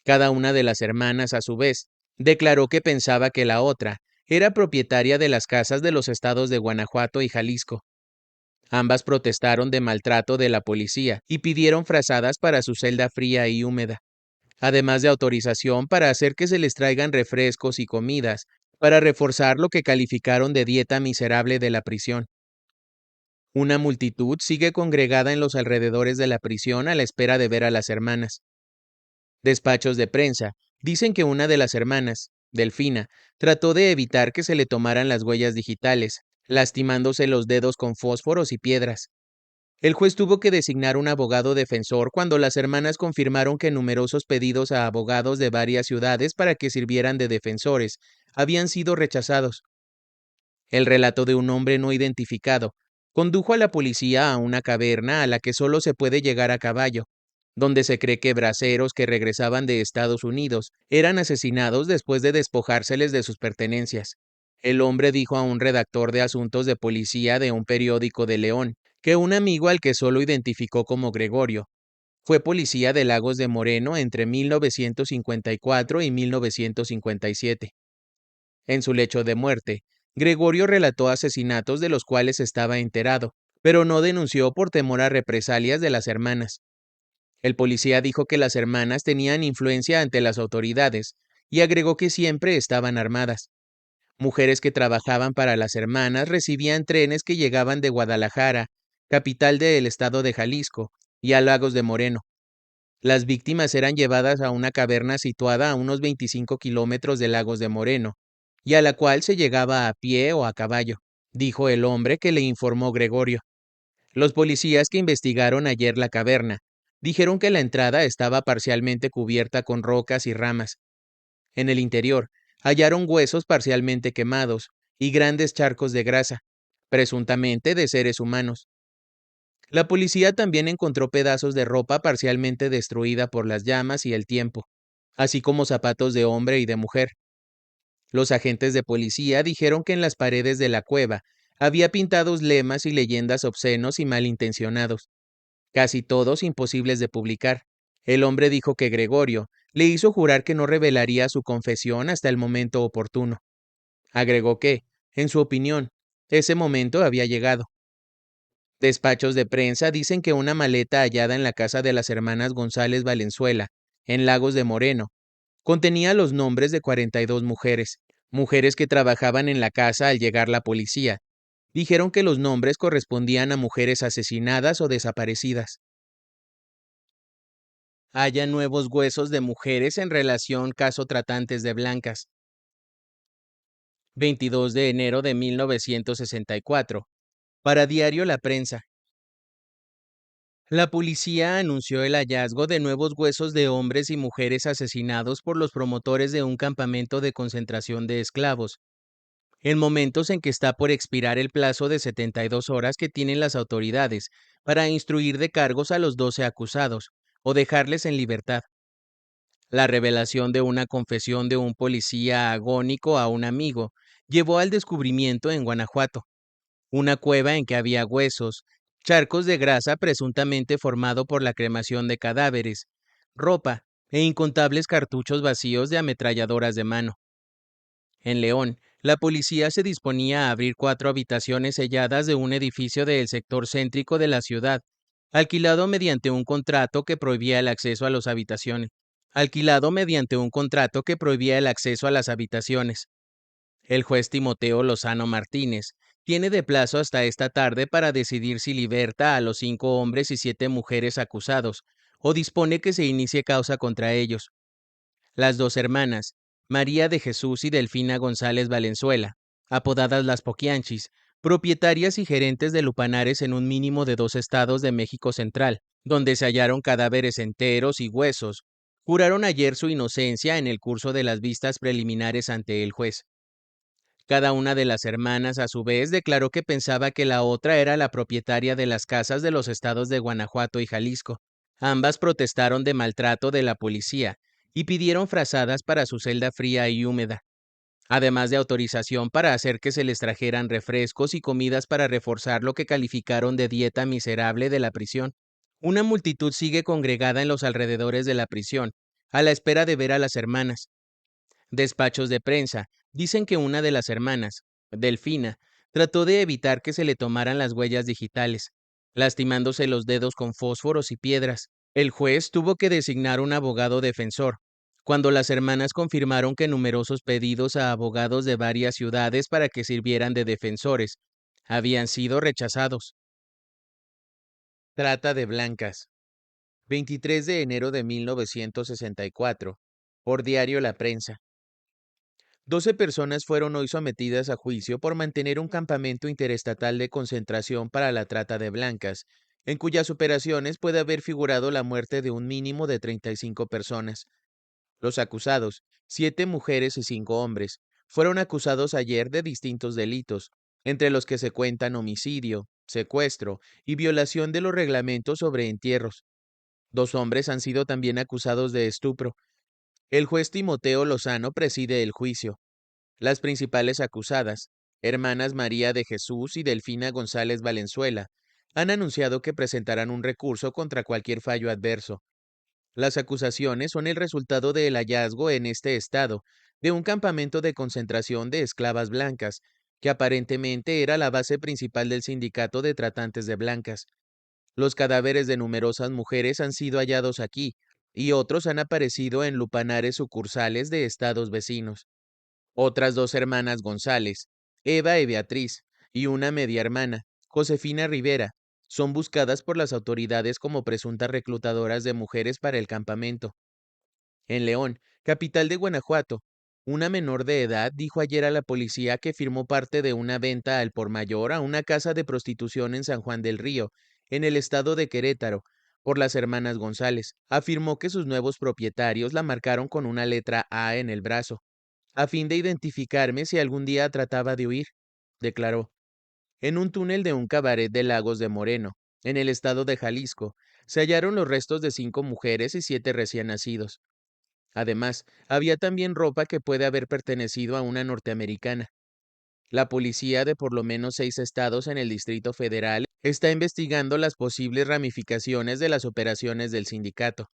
Cada una de las hermanas, a su vez, declaró que pensaba que la otra era propietaria de las casas de los estados de Guanajuato y Jalisco. Ambas protestaron de maltrato de la policía y pidieron frazadas para su celda fría y húmeda, además de autorización para hacer que se les traigan refrescos y comidas, para reforzar lo que calificaron de dieta miserable de la prisión. Una multitud sigue congregada en los alrededores de la prisión a la espera de ver a las hermanas. Despachos de prensa dicen que una de las hermanas, Delfina, trató de evitar que se le tomaran las huellas digitales, lastimándose los dedos con fósforos y piedras. El juez tuvo que designar un abogado defensor cuando las hermanas confirmaron que numerosos pedidos a abogados de varias ciudades para que sirvieran de defensores habían sido rechazados. El relato de un hombre no identificado condujo a la policía a una caverna a la que solo se puede llegar a caballo, donde se cree que braceros que regresaban de Estados Unidos eran asesinados después de despojárseles de sus pertenencias. El hombre dijo a un redactor de asuntos de policía de un periódico de León que un amigo al que solo identificó como Gregorio fue policía de Lagos de Moreno entre 1954 y 1957. En su lecho de muerte, Gregorio relató asesinatos de los cuales estaba enterado, pero no denunció por temor a represalias de las hermanas. El policía dijo que las hermanas tenían influencia ante las autoridades y agregó que siempre estaban armadas. Mujeres que trabajaban para las hermanas recibían trenes que llegaban de Guadalajara, capital del estado de Jalisco, y a Lagos de Moreno. Las víctimas eran llevadas a una caverna situada a unos 25 kilómetros de Lagos de Moreno, y a la cual se llegaba a pie o a caballo, dijo el hombre que le informó Gregorio. Los policías que investigaron ayer la caverna dijeron que la entrada estaba parcialmente cubierta con rocas y ramas. En el interior hallaron huesos parcialmente quemados y grandes charcos de grasa, presuntamente de seres humanos. La policía también encontró pedazos de ropa parcialmente destruida por las llamas y el tiempo, así como zapatos de hombre y de mujer. Los agentes de policía dijeron que en las paredes de la cueva había pintados lemas y leyendas obscenos y malintencionados, casi todos imposibles de publicar. El hombre dijo que Gregorio le hizo jurar que no revelaría su confesión hasta el momento oportuno. Agregó que, en su opinión, ese momento había llegado. Despachos de prensa dicen que una maleta hallada en la casa de las hermanas González Valenzuela, en Lagos de Moreno, contenía los nombres de 42 mujeres, mujeres que trabajaban en la casa al llegar la policía. Dijeron que los nombres correspondían a mujeres asesinadas o desaparecidas. Haya nuevos huesos de mujeres en relación caso tratantes de blancas. 22 de enero de 1964. Para Diario La Prensa. La policía anunció el hallazgo de nuevos huesos de hombres y mujeres asesinados por los promotores de un campamento de concentración de esclavos, en momentos en que está por expirar el plazo de 72 horas que tienen las autoridades para instruir de cargos a los 12 acusados o dejarles en libertad. La revelación de una confesión de un policía agónico a un amigo llevó al descubrimiento en Guanajuato, una cueva en que había huesos, charcos de grasa presuntamente formado por la cremación de cadáveres, ropa e incontables cartuchos vacíos de ametralladoras de mano. En León, la policía se disponía a abrir 4 habitaciones selladas de un edificio del sector céntrico de la ciudad, alquilado mediante un contrato que prohibía el acceso a las habitaciones. El juez Timoteo Lozano Martínez tiene de plazo hasta esta tarde para decidir si liberta a los 5 hombres y 7 mujeres acusados o dispone que se inicie causa contra ellos. Las 2 hermanas, María de Jesús y Delfina González Valenzuela, apodadas las Poquianchis, propietarias y gerentes de lupanares en un mínimo de 2 estados de México Central, donde se hallaron cadáveres enteros y huesos, juraron ayer su inocencia en el curso de las vistas preliminares ante el juez. Cada una de las hermanas, a su vez, declaró que pensaba que la otra era la propietaria de las casas de los estados de Guanajuato y Jalisco. Ambas protestaron de maltrato de la policía y pidieron frazadas para su celda fría y húmeda, además de autorización para hacer que se les trajeran refrescos y comidas para reforzar lo que calificaron de dieta miserable de la prisión. Una multitud sigue congregada en los alrededores de la prisión, a la espera de ver a las hermanas. Despachos de prensa dicen que una de las hermanas, Delfina, trató de evitar que se le tomaran las huellas digitales, lastimándose los dedos con fósforos y piedras. El juez tuvo que designar un abogado defensor, cuando las hermanas confirmaron que numerosos pedidos a abogados de varias ciudades para que sirvieran de defensores habían sido rechazados. Trata de blancas. 23 de enero de 1964. Por diario La Prensa. 12 personas fueron hoy sometidas a juicio por mantener un campamento interestatal de concentración para la trata de blancas, en cuyas operaciones puede haber figurado la muerte de un mínimo de 35 personas. Los acusados, 7 mujeres y 5 hombres, fueron acusados ayer de distintos delitos, entre los que se cuentan homicidio, secuestro y violación de los reglamentos sobre entierros. 2 hombres han sido también acusados de estupro. El juez Timoteo Lozano preside el juicio. Las principales acusadas, hermanas María de Jesús y Delfina González Valenzuela, han anunciado que presentarán un recurso contra cualquier fallo adverso. Las acusaciones son el resultado del hallazgo en este estado de un campamento de concentración de esclavas blancas, que aparentemente era la base principal del sindicato de tratantes de blancas. Los cadáveres de numerosas mujeres han sido hallados aquí, y otros han aparecido en lupanares sucursales de estados vecinos. Otras 2 hermanas González, Eva y Beatriz, y una media hermana, Josefina Rivera, son buscadas por las autoridades como presuntas reclutadoras de mujeres para el campamento. En León, capital de Guanajuato, una menor de edad dijo ayer a la policía que firmó parte de una venta al por mayor a una casa de prostitución en San Juan del Río, en el estado de Querétaro, por las hermanas González. Afirmó que sus nuevos propietarios la marcaron con una letra A en el brazo, a fin de identificarme si algún día trataba de huir, declaró. En un túnel de un cabaret de Lagos de Moreno, en el estado de Jalisco, se hallaron los restos de 5 mujeres y 7 recién nacidos. Además, había también ropa que puede haber pertenecido a una norteamericana. La policía de por lo menos 6 estados en el Distrito Federal está investigando las posibles ramificaciones de las operaciones del sindicato.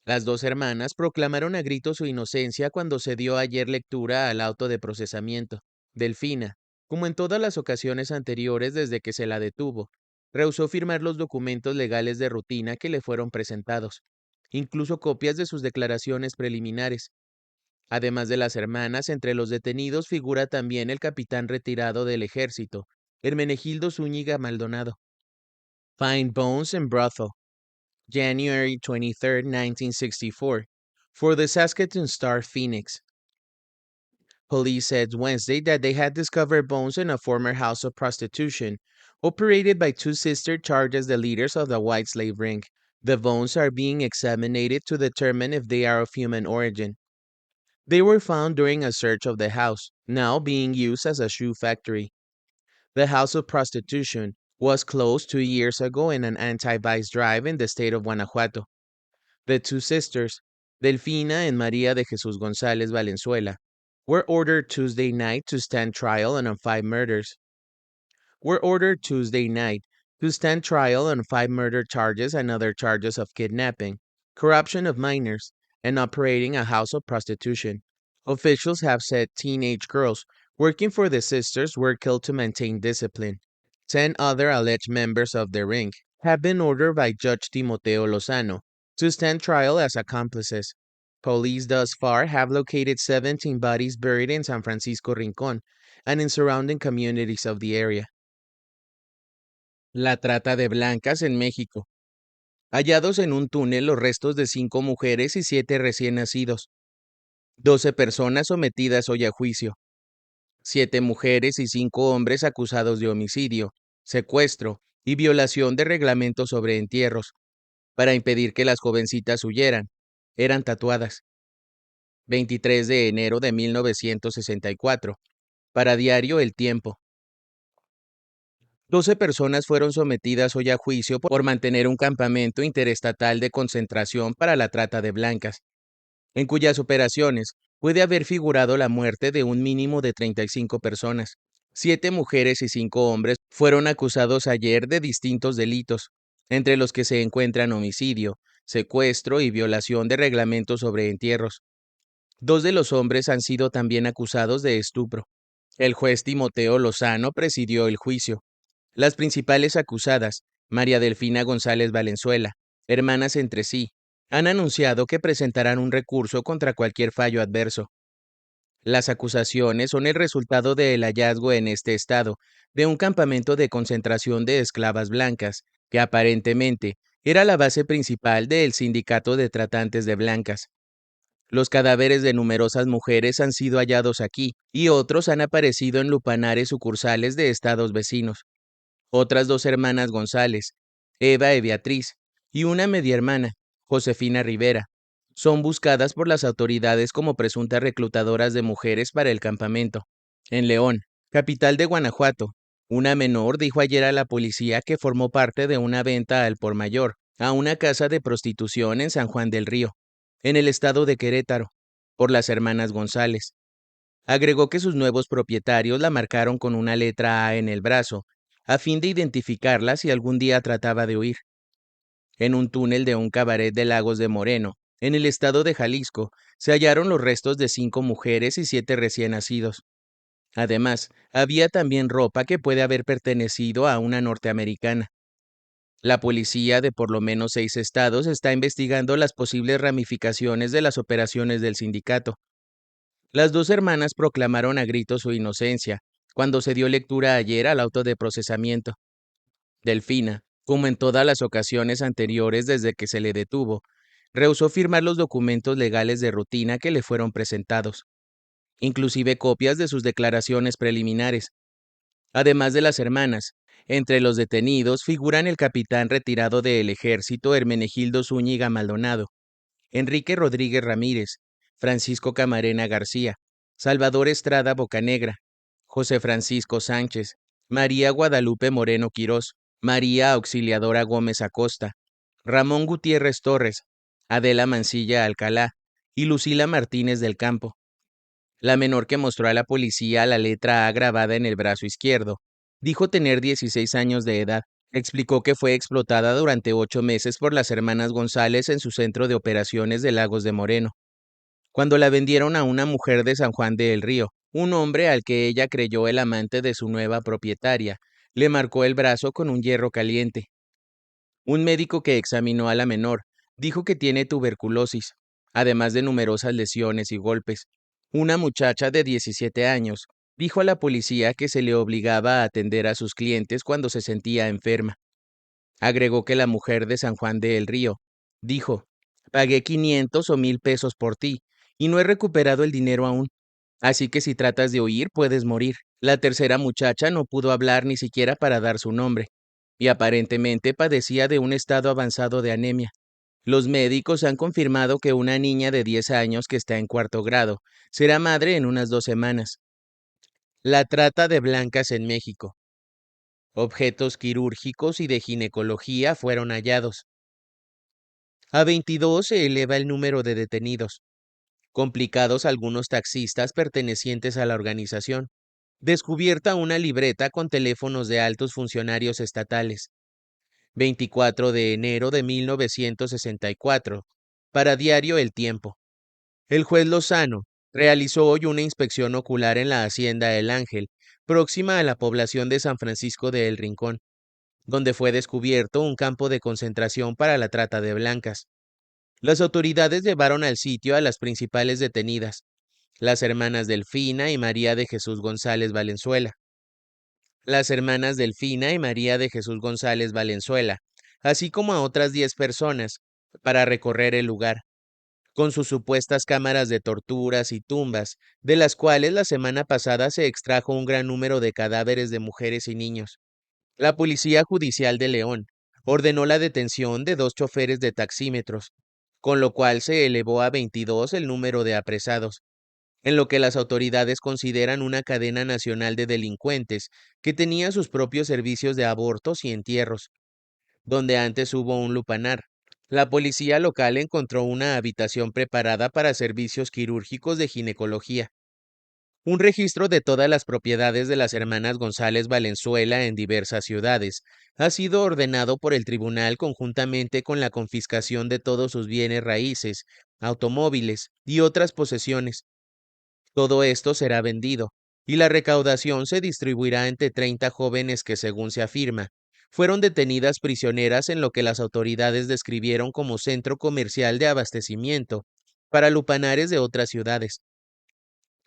Las 2 hermanas proclamaron a grito su inocencia cuando se dio ayer lectura al auto de procesamiento. Delfina, como en todas las ocasiones anteriores desde que se la detuvo, rehusó firmar los documentos legales de rutina que le fueron presentados, incluso copias de sus declaraciones preliminares. Además de las hermanas, entre los detenidos figura también el capitán retirado del ejército, Hermenegildo Zúñiga Maldonado. Find bones in brothel. January 23, 1964. For the Saskatoon Star-Phoenix. Police said Wednesday that they had discovered bones in a former house of prostitution, operated by 2 sisters charged as the leaders of the white slave ring. The bones are being examined to determine if they are of human origin. They were found during a search of the house, now being used as a shoe factory. The house of prostitution was closed 2 years ago in an anti-vice drive in the state of Guanajuato. The 2 sisters, Delfina and María de Jesús González Valenzuela, were ordered Tuesday night to stand trial on 5 murders. Murder charges and other charges of kidnapping, corruption of minors, and operating a house of prostitution. Officials have said teenage girls working for the sisters were killed to maintain discipline. 10 other alleged members of the ring have been ordered by Judge Timoteo Lozano to stand trial as accomplices. Police thus far have located 17 bodies buried in San Francisco Rincón and in surrounding communities of the area. La trata de blancas en México. Hallados en un túnel los restos de 5 mujeres y 7 recién nacidos. 12 personas sometidas hoy a juicio. 7 mujeres y 5 hombres acusados de homicidio, secuestro y violación de reglamentos sobre entierros, para impedir que las jovencitas huyeran. Eran tatuadas. 23 de enero de 1964. Para diario El Tiempo. 12 personas fueron sometidas hoy a juicio por mantener un campamento interestatal de concentración para la trata de blancas. en cuyas operaciones puede haber figurado la muerte de un mínimo de 35 personas. 7 mujeres y 5 hombres fueron acusados ayer de distintos delitos, entre los que se encuentran homicidio, secuestro y violación de reglamentos sobre entierros. 2 de los hombres han sido también acusados de estupro. El juez Timoteo Lozano presidió el juicio. Las principales acusadas, María Delfina González Valenzuela, hermanas entre sí, han anunciado que presentarán un recurso contra cualquier fallo adverso. Las acusaciones son el resultado del hallazgo en este estado de un campamento de concentración de esclavas blancas, que aparentemente era la base principal del sindicato de tratantes de blancas. Los cadáveres de numerosas mujeres han sido hallados aquí y otros han aparecido en lupanares sucursales de estados vecinos. Otras 2 hermanas González, Eva y Beatriz, y una media hermana, Josefina Rivera, son buscadas por las autoridades como presuntas reclutadoras de mujeres para el campamento. En León, capital de Guanajuato, una menor dijo ayer a la policía que formó parte de una venta al por mayor a una casa de prostitución en San Juan del Río, en el estado de Querétaro, por las hermanas González. Agregó que sus nuevos propietarios la marcaron con una letra A en el brazo, a fin de identificarla si algún día trataba de huir. En un túnel de un cabaret de Lagos de Moreno, en el estado de Jalisco, se hallaron los restos de 5 mujeres y 7 recién nacidos. Además, había también ropa que puede haber pertenecido a una norteamericana. La policía de por lo menos 6 estados está investigando las posibles ramificaciones de las operaciones del sindicato. Las 2 hermanas proclamaron a gritos su inocencia cuando se dio lectura ayer al auto de procesamiento. Delfina, como en todas las ocasiones anteriores desde que se le detuvo, rehusó firmar los documentos legales de rutina que le fueron presentados, inclusive copias de sus declaraciones preliminares. Además de las hermanas, entre los detenidos figuran el capitán retirado del ejército Hermenegildo Zúñiga Maldonado, Enrique Rodríguez Ramírez, Francisco Camarena García, Salvador Estrada Bocanegra, José Francisco Sánchez, María Guadalupe Moreno Quirós, María Auxiliadora Gómez Acosta, Ramón Gutiérrez Torres, Adela Mancilla Alcalá y Lucila Martínez del Campo. La menor, que mostró a la policía la letra A grabada en el brazo izquierdo, dijo tener 16 años de edad. Explicó que fue explotada durante 8 meses por las hermanas González en su centro de operaciones de Lagos de Moreno, cuando la vendieron a una mujer de San Juan del Río. Un hombre, al que ella creyó el amante de su nueva propietaria, le marcó el brazo con un hierro caliente. Un médico que examinó a la menor dijo que tiene tuberculosis, además de numerosas lesiones y golpes. Una muchacha de 17 años dijo a la policía que se le obligaba a atender a sus clientes cuando se sentía enferma. Agregó que la mujer de San Juan del Río dijo: pagué 500 o 1000 pesos por ti y no he recuperado el dinero aún. Así que si tratas de huir, puedes morir. La tercera muchacha no pudo hablar ni siquiera para dar su nombre, y aparentemente padecía de un estado avanzado de anemia. Los médicos han confirmado que una niña de 10 años que está en 4º grado será madre en unas 2 semanas. La trata de blancas en México. Objetos quirúrgicos y de ginecología fueron hallados. A 22 se eleva el número de detenidos. Complicados algunos taxistas pertenecientes a la organización. Descubierta una libreta con teléfonos de altos funcionarios estatales. 24 de enero de 1964. Para Diario El Tiempo. El juez Lozano realizó hoy una inspección ocular en la hacienda El Ángel, próxima a la población de San Francisco de El Rincón, donde fue descubierto un campo de concentración para la trata de blancas. Las autoridades llevaron al sitio a las principales detenidas, las hermanas Delfina y María de Jesús González Valenzuela. Las hermanas Delfina y María de Jesús González Valenzuela, así como a otras 10 personas, para recorrer el lugar, con sus supuestas cámaras de torturas y tumbas, de las cuales la semana pasada se extrajo un gran número de cadáveres de mujeres y niños. La Policía Judicial de León ordenó la detención de 2 choferes de taxímetros, con lo cual se elevó a 22 el número de apresados, en lo que las autoridades consideran una cadena nacional de delincuentes que tenía sus propios servicios de abortos y entierros, donde antes hubo un lupanar. La policía local encontró una habitación preparada para servicios quirúrgicos de ginecología. Un registro de todas las propiedades de las hermanas González Valenzuela en diversas ciudades ha sido ordenado por el tribunal conjuntamente con la confiscación de todos sus bienes raíces, automóviles y otras posesiones. Todo esto será vendido, y la recaudación se distribuirá entre 30 jóvenes que, según se afirma, fueron detenidas prisioneras en lo que las autoridades describieron como centro comercial de abastecimiento para lupanares de otras ciudades.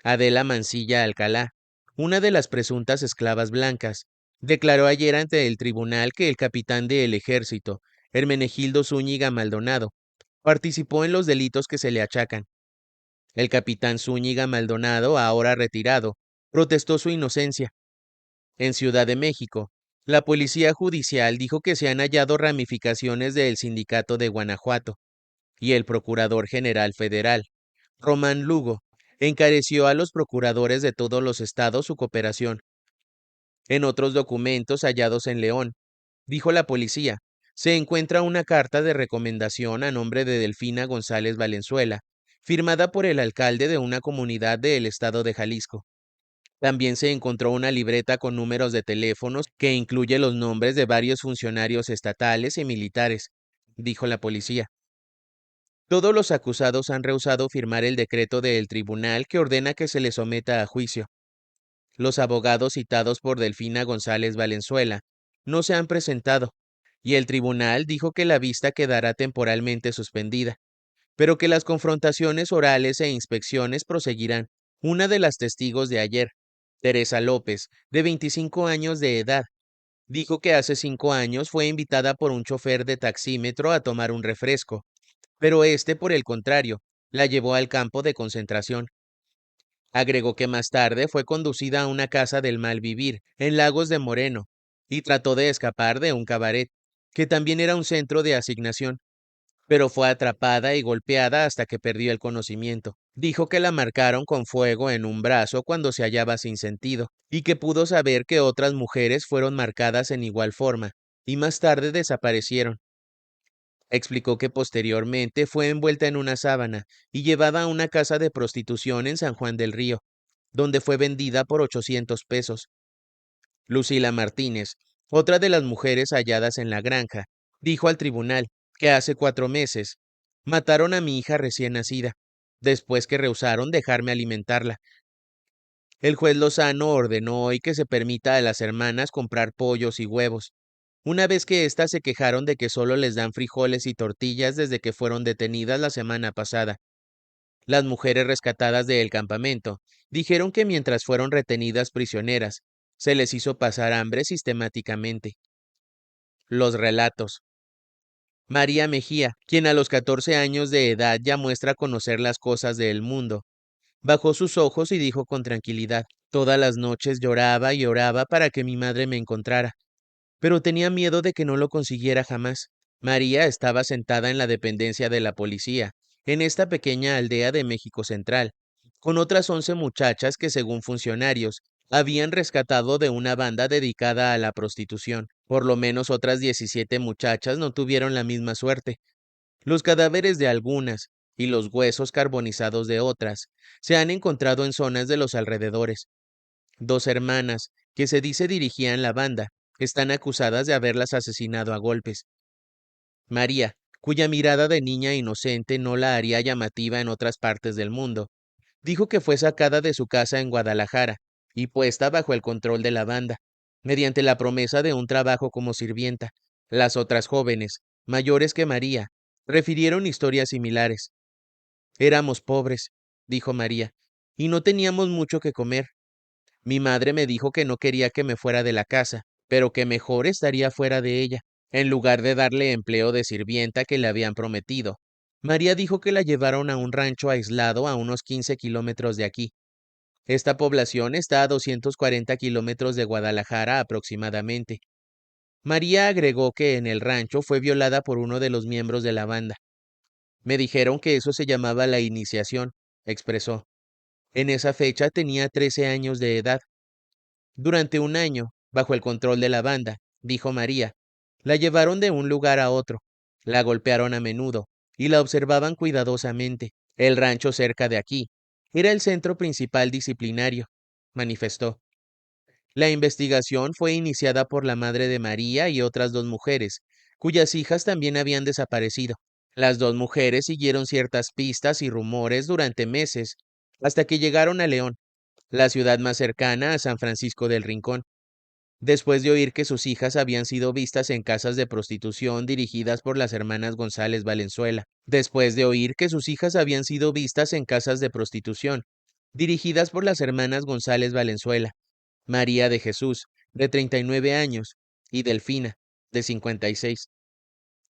Adela Mancilla Alcalá, una de las presuntas esclavas blancas, declaró ayer ante el tribunal que el capitán del ejército, Hermenegildo Zúñiga Maldonado, participó en los delitos que se le achacan. El capitán Zúñiga Maldonado, ahora retirado, protestó su inocencia. En Ciudad de México, la policía judicial dijo que se han hallado ramificaciones del sindicato de Guanajuato, y el procurador general federal, Román Lugo, encareció a los procuradores de todos los estados su cooperación. En otros documentos hallados en León, dijo la policía, se encuentra una carta de recomendación a nombre de Delfina González Valenzuela, firmada por el alcalde de una comunidad del estado de Jalisco. También se encontró una libreta con números de teléfonos que incluye los nombres de varios funcionarios estatales y militares, dijo la policía. Todos los acusados han rehusado firmar el decreto del tribunal que ordena que se les someta a juicio. Los abogados citados por Delfina González Valenzuela no se han presentado, y el tribunal dijo que la vista quedará temporalmente suspendida, pero que las confrontaciones orales e inspecciones proseguirán. Una de las testigos de ayer, Teresa López, de 25 años de edad, dijo que hace 5 años fue invitada por un chofer de taxímetro a tomar un refresco, pero este, por el contrario, la llevó al campo de concentración. Agregó que más tarde fue conducida a una casa del mal vivir, en Lagos de Moreno, y trató de escapar de un cabaret, que también era un centro de asignación, pero fue atrapada y golpeada hasta que perdió el conocimiento. Dijo que la marcaron con fuego en un brazo cuando se hallaba sin sentido, y que pudo saber que otras mujeres fueron marcadas en igual forma, y más tarde desaparecieron. Explicó que posteriormente fue envuelta en una sábana y llevada a una casa de prostitución en San Juan del Río, donde fue vendida por 800 pesos. Lucila Martínez, otra de las mujeres halladas en la granja, dijo al tribunal que hace 4 meses mataron a mi hija recién nacida, después que rehusaron dejarme alimentarla. El juez Lozano ordenó hoy que se permita a las hermanas comprar pollos y huevos, una vez que éstas se quejaron de que solo les dan frijoles y tortillas desde que fueron detenidas la semana pasada. Las mujeres rescatadas del campamento dijeron que mientras fueron retenidas prisioneras, se les hizo pasar hambre sistemáticamente. Los relatos. María Mejía, quien a los 14 años de edad ya muestra conocer las cosas del mundo, bajó sus ojos y dijo con tranquilidad, todas las noches lloraba y oraba para que mi madre me encontrara, pero tenía miedo de que no lo consiguiera jamás. María estaba sentada en la dependencia de la policía, en esta pequeña aldea de México Central, con otras 11 muchachas que, según funcionarios, habían rescatado de una banda dedicada a la prostitución. Por lo menos otras 17 muchachas no tuvieron la misma suerte. Los cadáveres de algunas y los huesos carbonizados de otras se han encontrado en zonas de los alrededores. 2 hermanas, que se dice dirigían la banda, están acusadas de haberlas asesinado a golpes. María, cuya mirada de niña inocente no la haría llamativa en otras partes del mundo, dijo que fue sacada de su casa en Guadalajara y puesta bajo el control de la banda, mediante la promesa de un trabajo como sirvienta. Las otras jóvenes, mayores que María, refirieron historias similares. Éramos pobres, dijo María, y no teníamos mucho que comer. Mi madre me dijo que no quería que me fuera de la casa, pero que mejor estaría fuera de ella, en lugar de darle empleo de sirvienta que le habían prometido. María dijo que la llevaron a un rancho aislado a unos 15 kilómetros de aquí. Esta población está a 240 kilómetros de Guadalajara aproximadamente. María agregó que en el rancho fue violada por uno de los miembros de la banda. Me dijeron que eso se llamaba la iniciación, expresó. En esa fecha tenía 13 años de edad. Durante un año, bajo el control de la banda, dijo María, la llevaron de un lugar a otro. La golpearon a menudo y la observaban cuidadosamente. El rancho cerca de aquí era el centro principal disciplinario, manifestó. La investigación fue iniciada por la madre de María y otras dos mujeres, cuyas hijas también habían desaparecido. Las dos mujeres siguieron ciertas pistas y rumores durante meses, hasta que llegaron a León, la ciudad más cercana a San Francisco del Rincón, después de oír que sus hijas habían sido vistas en casas de prostitución dirigidas por las hermanas González Valenzuela. Después de oír que sus hijas habían sido vistas en casas de prostitución dirigidas por las hermanas González Valenzuela. María de Jesús, de 39 años, y Delfina, de 56.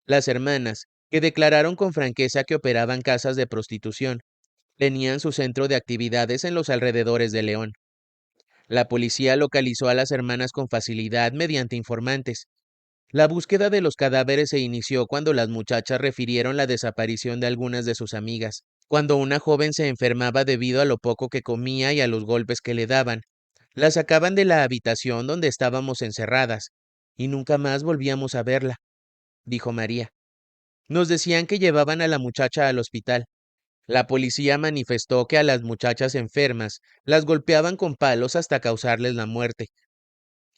Las hermanas, que declararon con franqueza que operaban casas de prostitución, tenían su centro de actividades en los alrededores de León. La policía localizó a las hermanas con facilidad mediante informantes. La búsqueda de los cadáveres se inició cuando las muchachas refirieron la desaparición de algunas de sus amigas. Cuando una joven se enfermaba debido a lo poco que comía y a los golpes que le daban, la sacaban de la habitación donde estábamos encerradas, y nunca más volvíamos a verla, dijo María. Nos decían que llevaban a la muchacha al hospital. La policía manifestó que a las muchachas enfermas las golpeaban con palos hasta causarles la muerte.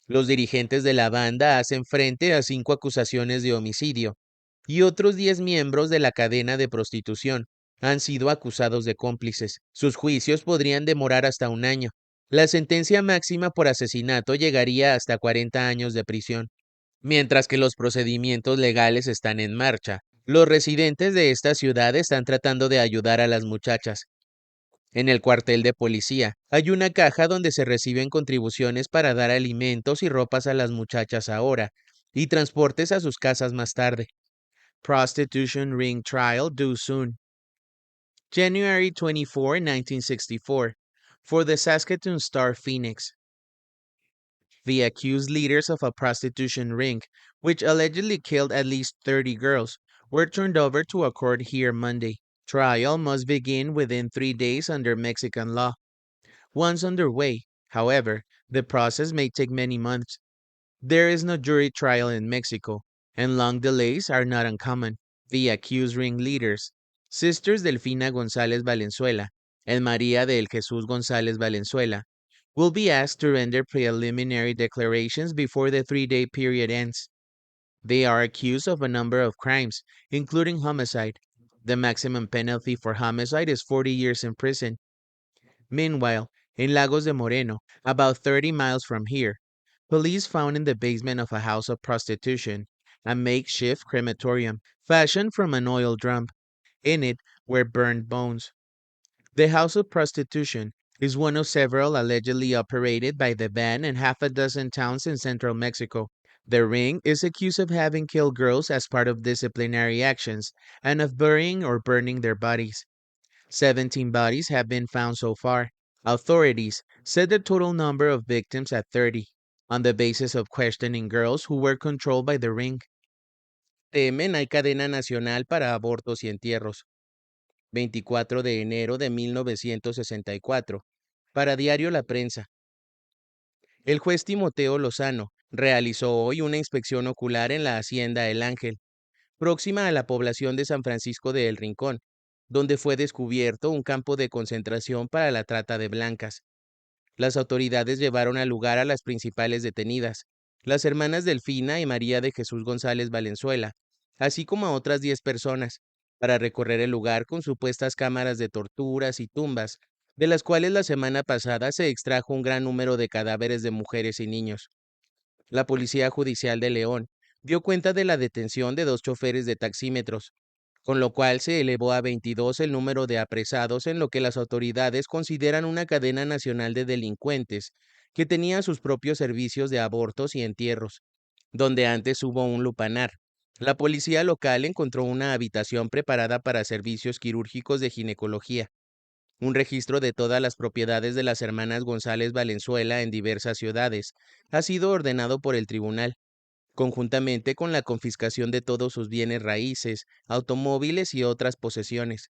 Los dirigentes de la banda hacen frente a 5 acusaciones de homicidio, y otros 10 miembros de la cadena de prostitución han sido acusados de cómplices. Sus juicios podrían demorar hasta un año. La sentencia máxima por asesinato llegaría hasta 40 años de prisión. Mientras que los procedimientos legales están en marcha, los residentes de esta ciudad están tratando de ayudar a las muchachas. En el cuartel de policía hay una caja donde se reciben contribuciones para dar alimentos y ropas a las muchachas ahora y transportes a sus casas más tarde. Prostitution Ring Trial due soon. January 24, 1964. For the Saskatoon Star Phoenix. The accused leaders of a prostitution ring, which allegedly killed at least 30 girls, were turned over to a court here Monday. Trial must begin within 3 days under Mexican law. Once underway, however, the process may take many months. There is no jury trial in Mexico, and long delays are not uncommon. The accused ringleaders, sisters Delfina González Valenzuela and María del Jesús González Valenzuela, will be asked to render preliminary declarations before the 3-day period ends. They are accused of a number of crimes, including homicide. The maximum penalty for homicide is 40 years in prison. Meanwhile, in Lagos de Moreno, about 30 miles from here, police found in the basement of a house of prostitution a makeshift crematorium fashioned from an oil drum. In it were burned bones. The house of prostitution is one of several allegedly operated by the band in half a dozen towns in central Mexico. The ring is accused of having killed girls as part of disciplinary actions and of burying or burning their bodies. 17 bodies have been found so far. Authorities set the total number of victims at 30, on the basis of questioning girls who were controlled by the ring. Temen hay cadena nacional para abortos y entierros. 24 de enero de 1964. Para Diario La Prensa. El juez Timoteo Lozano realizó hoy una inspección ocular en la hacienda El Ángel, próxima a la población de San Francisco de El Rincón, donde fue descubierto un campo de concentración para la trata de blancas. Las autoridades llevaron al lugar a las principales detenidas, las hermanas Delfina y María de Jesús González Valenzuela, así como a otras 10 personas, para recorrer el lugar con supuestas cámaras de torturas y tumbas, de las cuales la semana pasada se extrajo un gran número de cadáveres de mujeres y niños. La Policía Judicial de León dio cuenta de la detención de 2 choferes de taxímetros, con lo cual se elevó a 22 el número de apresados en lo que las autoridades consideran una cadena nacional de delincuentes que tenía sus propios servicios de abortos y entierros, donde antes hubo un lupanar. La policía local encontró una habitación preparada para servicios quirúrgicos de ginecología, un registro de todas las propiedades de las hermanas González Valenzuela en diversas ciudades ha sido ordenado por el tribunal, conjuntamente con la confiscación de todos sus bienes raíces, automóviles y otras posesiones.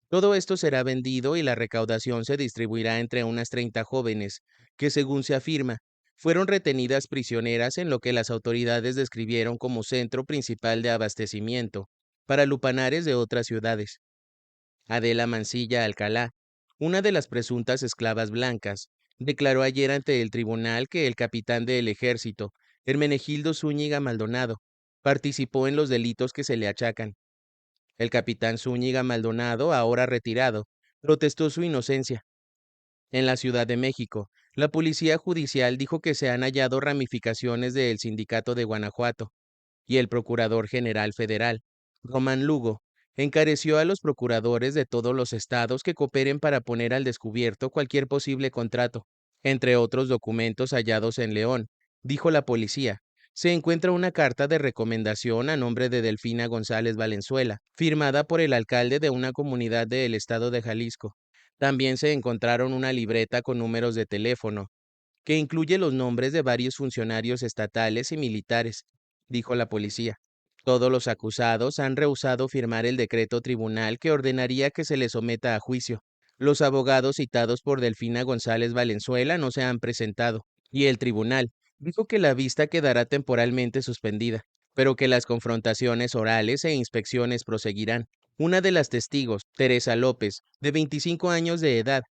Todo esto será vendido y la recaudación se distribuirá entre unas 30 jóvenes, que según se afirma, fueron retenidas prisioneras en lo que las autoridades describieron como centro principal de abastecimiento para lupanares de otras ciudades. Adela Mancilla Alcalá, una de las presuntas esclavas blancas, declaró ayer ante el tribunal que el capitán del ejército, Hermenegildo Zúñiga Maldonado, participó en los delitos que se le achacan. El capitán Zúñiga Maldonado, ahora retirado, protestó su inocencia. En la Ciudad de México, la Policía Judicial dijo que se han hallado ramificaciones del Sindicato de Guanajuato, y el Procurador General Federal, Román Lugo, encareció a los procuradores de todos los estados que cooperen para poner al descubierto cualquier posible contrato. Entre otros documentos hallados en León, dijo la policía, se encuentra una carta de recomendación a nombre de Delfina González Valenzuela, firmada por el alcalde de una comunidad del estado de Jalisco. También se encontraron una libreta con números de teléfono, que incluye los nombres de varios funcionarios estatales y militares, dijo la policía. Todos los acusados han rehusado firmar el decreto tribunal que ordenaría que se les someta a juicio. Los abogados citados por Delfina González Valenzuela no se han presentado, y el tribunal dijo que la vista quedará temporalmente suspendida, pero que las confrontaciones orales e inspecciones proseguirán. Una de las testigos, Teresa López, de 25 años de edad,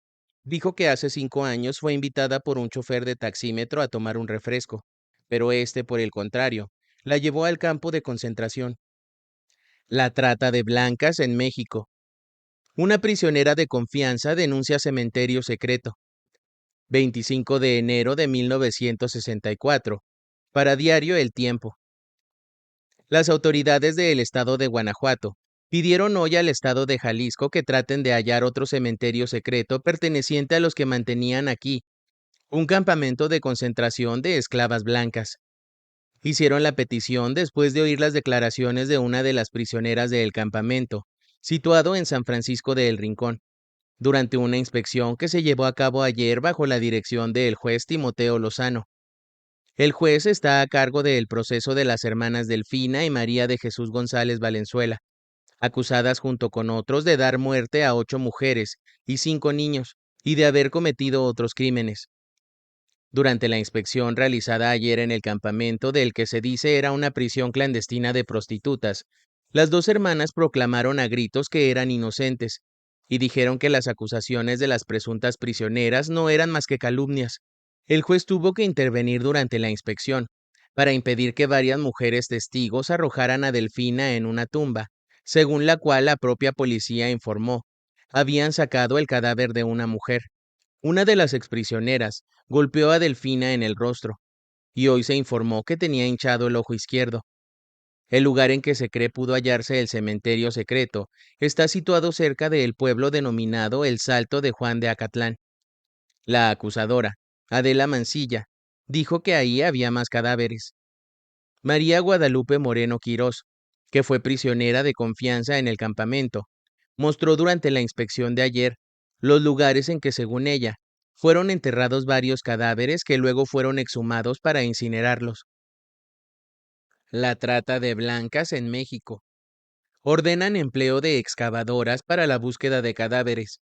dijo que hace 5 años fue invitada por un chofer de taxímetro a tomar un refresco, pero este, por el contrario, la llevó al campo de concentración. La trata de blancas en México. Una prisionera de confianza denuncia cementerio secreto. 25 de enero de 1964. Para Diario El Tiempo. Las autoridades del estado de Guanajuato pidieron hoy al estado de Jalisco que traten de hallar otro cementerio secreto perteneciente a los que mantenían aquí un campamento de concentración de esclavas blancas. Hicieron la petición después de oír las declaraciones de una de las prisioneras del campamento, situado en San Francisco de El Rincón, durante una inspección que se llevó a cabo ayer bajo la dirección del juez Timoteo Lozano. El juez está a cargo del proceso de las hermanas Delfina y María de Jesús González Valenzuela, acusadas junto con otros de dar muerte a 8 mujeres y 5 niños, y de haber cometido otros crímenes. Durante la inspección realizada ayer en el campamento del que se dice era una prisión clandestina de prostitutas, las 2 hermanas proclamaron a gritos que eran inocentes y dijeron que las acusaciones de las presuntas prisioneras no eran más que calumnias. El juez tuvo que intervenir durante la inspección para impedir que varias mujeres testigos arrojaran a Delfina en una tumba, según la cual la propia policía informó. Habían sacado el cadáver de una mujer. Una de las exprisioneras golpeó a Delfina en el rostro, y hoy se informó que tenía hinchado el ojo izquierdo. El lugar en que se cree pudo hallarse el cementerio secreto está situado cerca del pueblo denominado El Salto de Juan de Acatlán. La acusadora, Adela Mancilla, dijo que ahí había más cadáveres. María Guadalupe Moreno Quirós, que fue prisionera de confianza en el campamento, mostró durante la inspección de ayer los lugares en que, según ella, fueron enterrados varios cadáveres que luego fueron exhumados para incinerarlos. La trata de blancas en México. Ordenan empleo de excavadoras para la búsqueda de cadáveres.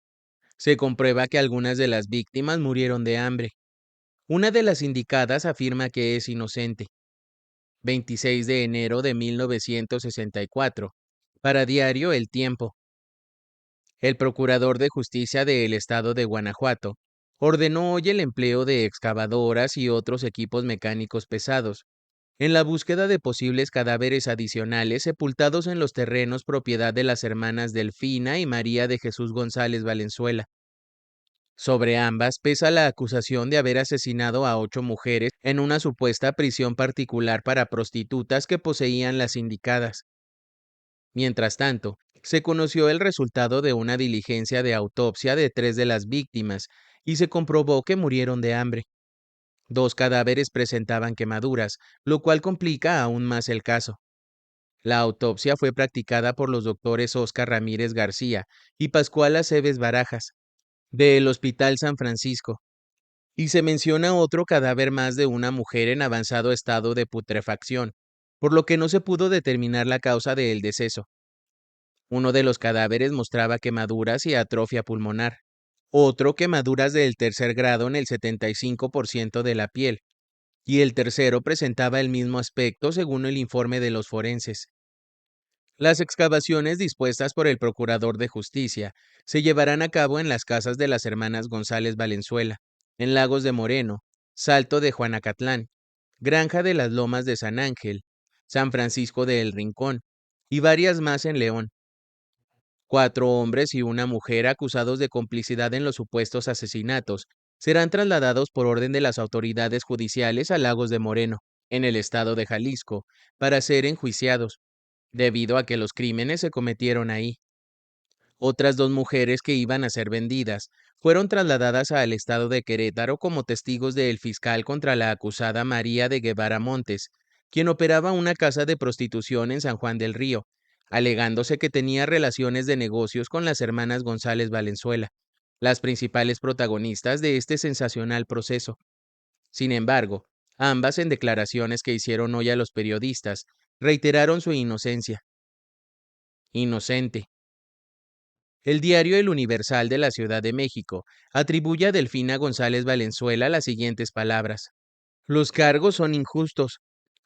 Se comprueba que algunas de las víctimas murieron de hambre. Una de las indicadas afirma que es inocente. 26 de enero de 1964. Para Diario El Tiempo. El Procurador de Justicia del Estado de Guanajuato ordenó hoy el empleo de excavadoras y otros equipos mecánicos pesados en la búsqueda de posibles cadáveres adicionales sepultados en los terrenos propiedad de las hermanas Delfina y María de Jesús González Valenzuela. Sobre ambas pesa la acusación de haber asesinado a 8 mujeres en una supuesta prisión particular para prostitutas que poseían las indicadas. Mientras tanto, se conoció el resultado de una diligencia de autopsia de 3 de las víctimas y se comprobó que murieron de hambre. 2 cadáveres presentaban quemaduras, lo cual complica aún más el caso. La autopsia fue practicada por los doctores Óscar Ramírez García y Pascual Aceves Barajas, del Hospital San Francisco, y se menciona otro cadáver más de una mujer en avanzado estado de putrefacción, por lo que no se pudo determinar la causa del deceso. Uno de los cadáveres mostraba quemaduras y atrofia pulmonar, otro quemaduras del tercer grado en el 75% de la piel, y el tercero presentaba el mismo aspecto según el informe de los forenses. Las excavaciones dispuestas por el Procurador de Justicia se llevarán a cabo en las casas de las hermanas González Valenzuela, en Lagos de Moreno, Salto de Juanacatlán, Granja de las Lomas de San Ángel, San Francisco de El Rincón y varias más en León. 4 hombres y una mujer acusados de complicidad en los supuestos asesinatos serán trasladados por orden de las autoridades judiciales a Lagos de Moreno, en el estado de Jalisco, para ser enjuiciados, debido a que los crímenes se cometieron ahí. Otras 2 mujeres que iban a ser vendidas fueron trasladadas al estado de Querétaro como testigos del fiscal contra la acusada María de Guevara Montes, quien operaba una casa de prostitución en San Juan del Río, alegándose que tenía relaciones de negocios con las hermanas González Valenzuela, las principales protagonistas de este sensacional proceso. Sin embargo, ambas en declaraciones que hicieron hoy a los periodistas, reiteraron su inocencia. Inocente. El diario El Universal de la Ciudad de México atribuye a Delfina González Valenzuela las siguientes palabras: los cargos son injustos.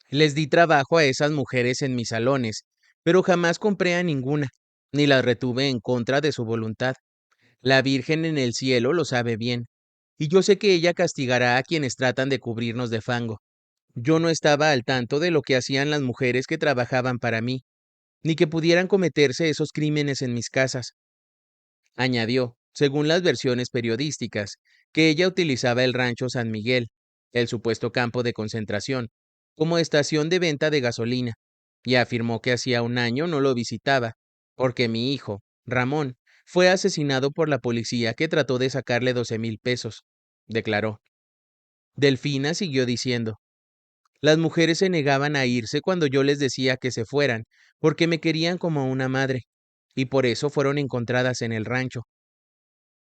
Les di trabajo a esas mujeres en mis salones, pero jamás compré a ninguna, ni las retuve en contra de su voluntad. La Virgen en el cielo lo sabe bien, y yo sé que ella castigará a quienes tratan de cubrirnos de fango. Yo no estaba al tanto de lo que hacían las mujeres que trabajaban para mí, ni que pudieran cometerse esos crímenes en mis casas. Añadió, según las versiones periodísticas, que ella utilizaba el rancho San Miguel, el supuesto campo de concentración, como estación de venta de gasolina, y afirmó que hacía un año no lo visitaba, porque mi hijo, Ramón, fue asesinado por la policía que trató de sacarle 12,000 pesos, declaró. Delfina siguió diciendo, las mujeres se negaban a irse cuando yo les decía que se fueran, porque me querían como una madre, y por eso fueron encontradas en el rancho.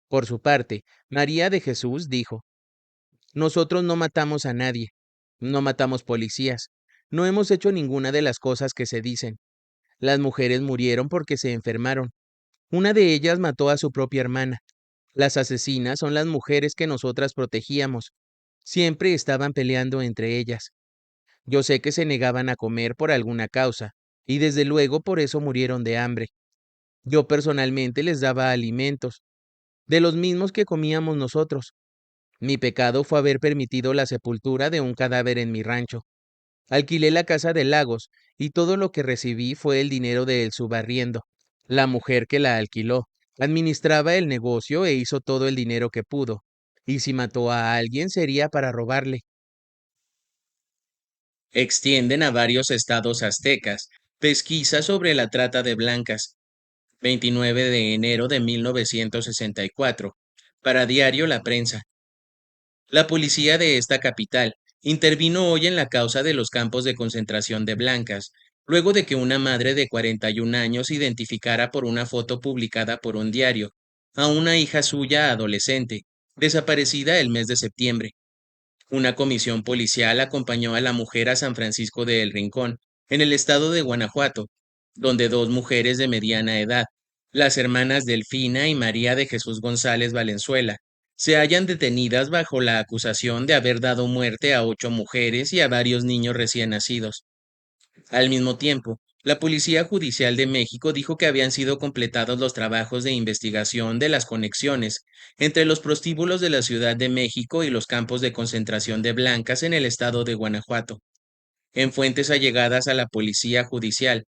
Por su parte, María de Jesús dijo, nosotros no matamos a nadie, no matamos policías, no hemos hecho ninguna de las cosas que se dicen. Las mujeres murieron porque se enfermaron. Una de ellas mató a su propia hermana. Las asesinas son las mujeres que nosotras protegíamos. Siempre estaban peleando entre ellas. Yo sé que se negaban a comer por alguna causa, y desde luego por eso murieron de hambre. Yo personalmente les daba alimentos, de los mismos que comíamos nosotros. Mi pecado fue haber permitido la sepultura de un cadáver en mi rancho. Alquilé la casa de Lagos y todo lo que recibí fue el dinero del subarriendo. La mujer que la alquiló administraba el negocio e hizo todo el dinero que pudo. Y si mató a alguien sería para robarle. Extienden a varios estados aztecas. Pesquisa sobre la trata de blancas. 29 de enero de 1964. Para Diario La Prensa. La policía de esta capital intervino hoy en la causa de los campos de concentración de blancas, luego de que una madre de 41 años identificara por una foto publicada por un diario a una hija suya adolescente, desaparecida el mes de septiembre. Una comisión policial acompañó a la mujer a San Francisco de El Rincón, en el estado de Guanajuato, donde 2 mujeres de mediana edad, las hermanas Delfina y María de Jesús González Valenzuela, se hallan detenidas bajo la acusación de haber dado muerte a 8 mujeres y a varios niños recién nacidos. Al mismo tiempo, la Policía Judicial de México dijo que habían sido completados los trabajos de investigación de las conexiones entre los prostíbulos de la Ciudad de México y los campos de concentración de blancas en el estado de Guanajuato. En fuentes allegadas a la Policía Judicial,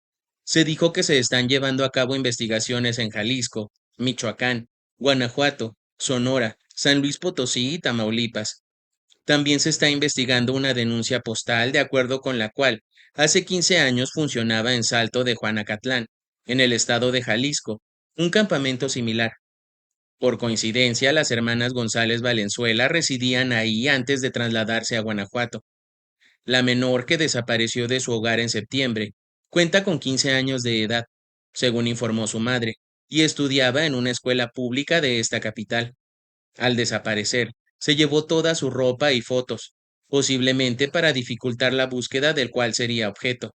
se dijo que se están llevando a cabo investigaciones en Jalisco, Michoacán, Guanajuato, Sonora, San Luis Potosí y Tamaulipas. También se está investigando una denuncia postal de acuerdo con la cual hace 15 años funcionaba en Salto de Juanacatlán, en el estado de Jalisco, un campamento similar. Por coincidencia, las hermanas González Valenzuela residían ahí antes de trasladarse a Guanajuato. La menor, que desapareció de su hogar en septiembre, cuenta con 15 años de edad, según informó su madre, y estudiaba en una escuela pública de esta capital. Al desaparecer, se llevó toda su ropa y fotos, posiblemente para dificultar la búsqueda del cual sería objeto.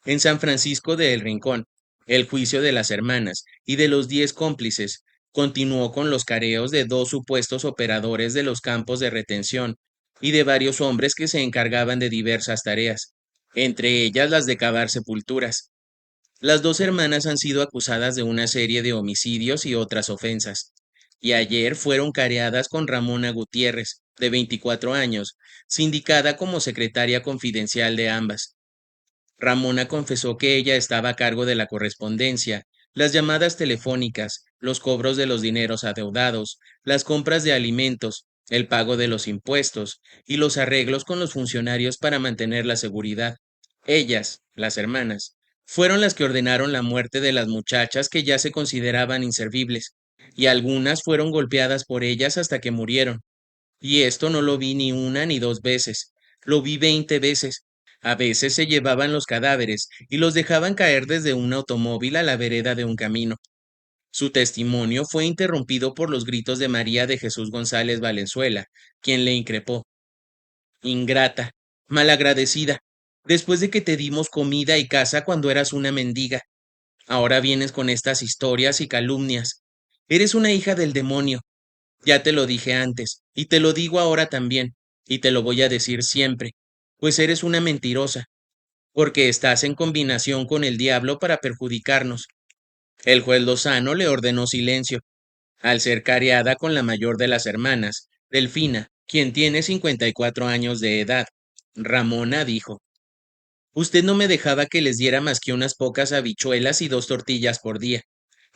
En San Francisco de El Rincón, el juicio de las hermanas y de los 10 cómplices continuó con los careos de 2 supuestos operadores de los campos de retención y de varios hombres que se encargaban de diversas tareas, entre ellas las de cavar sepulturas. Las dos hermanas han sido acusadas de una serie de homicidios y otras ofensas, y ayer fueron careadas con Ramona Gutiérrez, de 24 años, sindicada como secretaria confidencial de ambas. Ramona confesó que ella estaba a cargo de la correspondencia, las llamadas telefónicas, los cobros de los dineros adeudados, las compras de alimentos, el pago de los impuestos y los arreglos con los funcionarios para mantener la seguridad. Ellas, las hermanas, fueron las que ordenaron la muerte de las muchachas que ya se consideraban inservibles, y algunas fueron golpeadas por ellas hasta que murieron. Y esto no lo vi ni una ni dos veces, lo vi 20 veces. A veces se llevaban los cadáveres y los dejaban caer desde un automóvil a la vereda de un camino. Su testimonio fue interrumpido por los gritos de María de Jesús González Valenzuela, quien le increpó: ingrata, malagradecida, después de que te dimos comida y casa cuando eras una mendiga, ahora vienes con estas historias y calumnias. Eres una hija del demonio. Ya te lo dije antes, y te lo digo ahora también, y te lo voy a decir siempre, pues eres una mentirosa, porque estás en combinación con el diablo para perjudicarnos. El juez Lozano le ordenó silencio, al ser careada con la mayor de las hermanas, Delfina, quien tiene 54 años de edad. Ramona dijo: usted no me dejaba que les diera más que unas pocas habichuelas y 2 tortillas por día,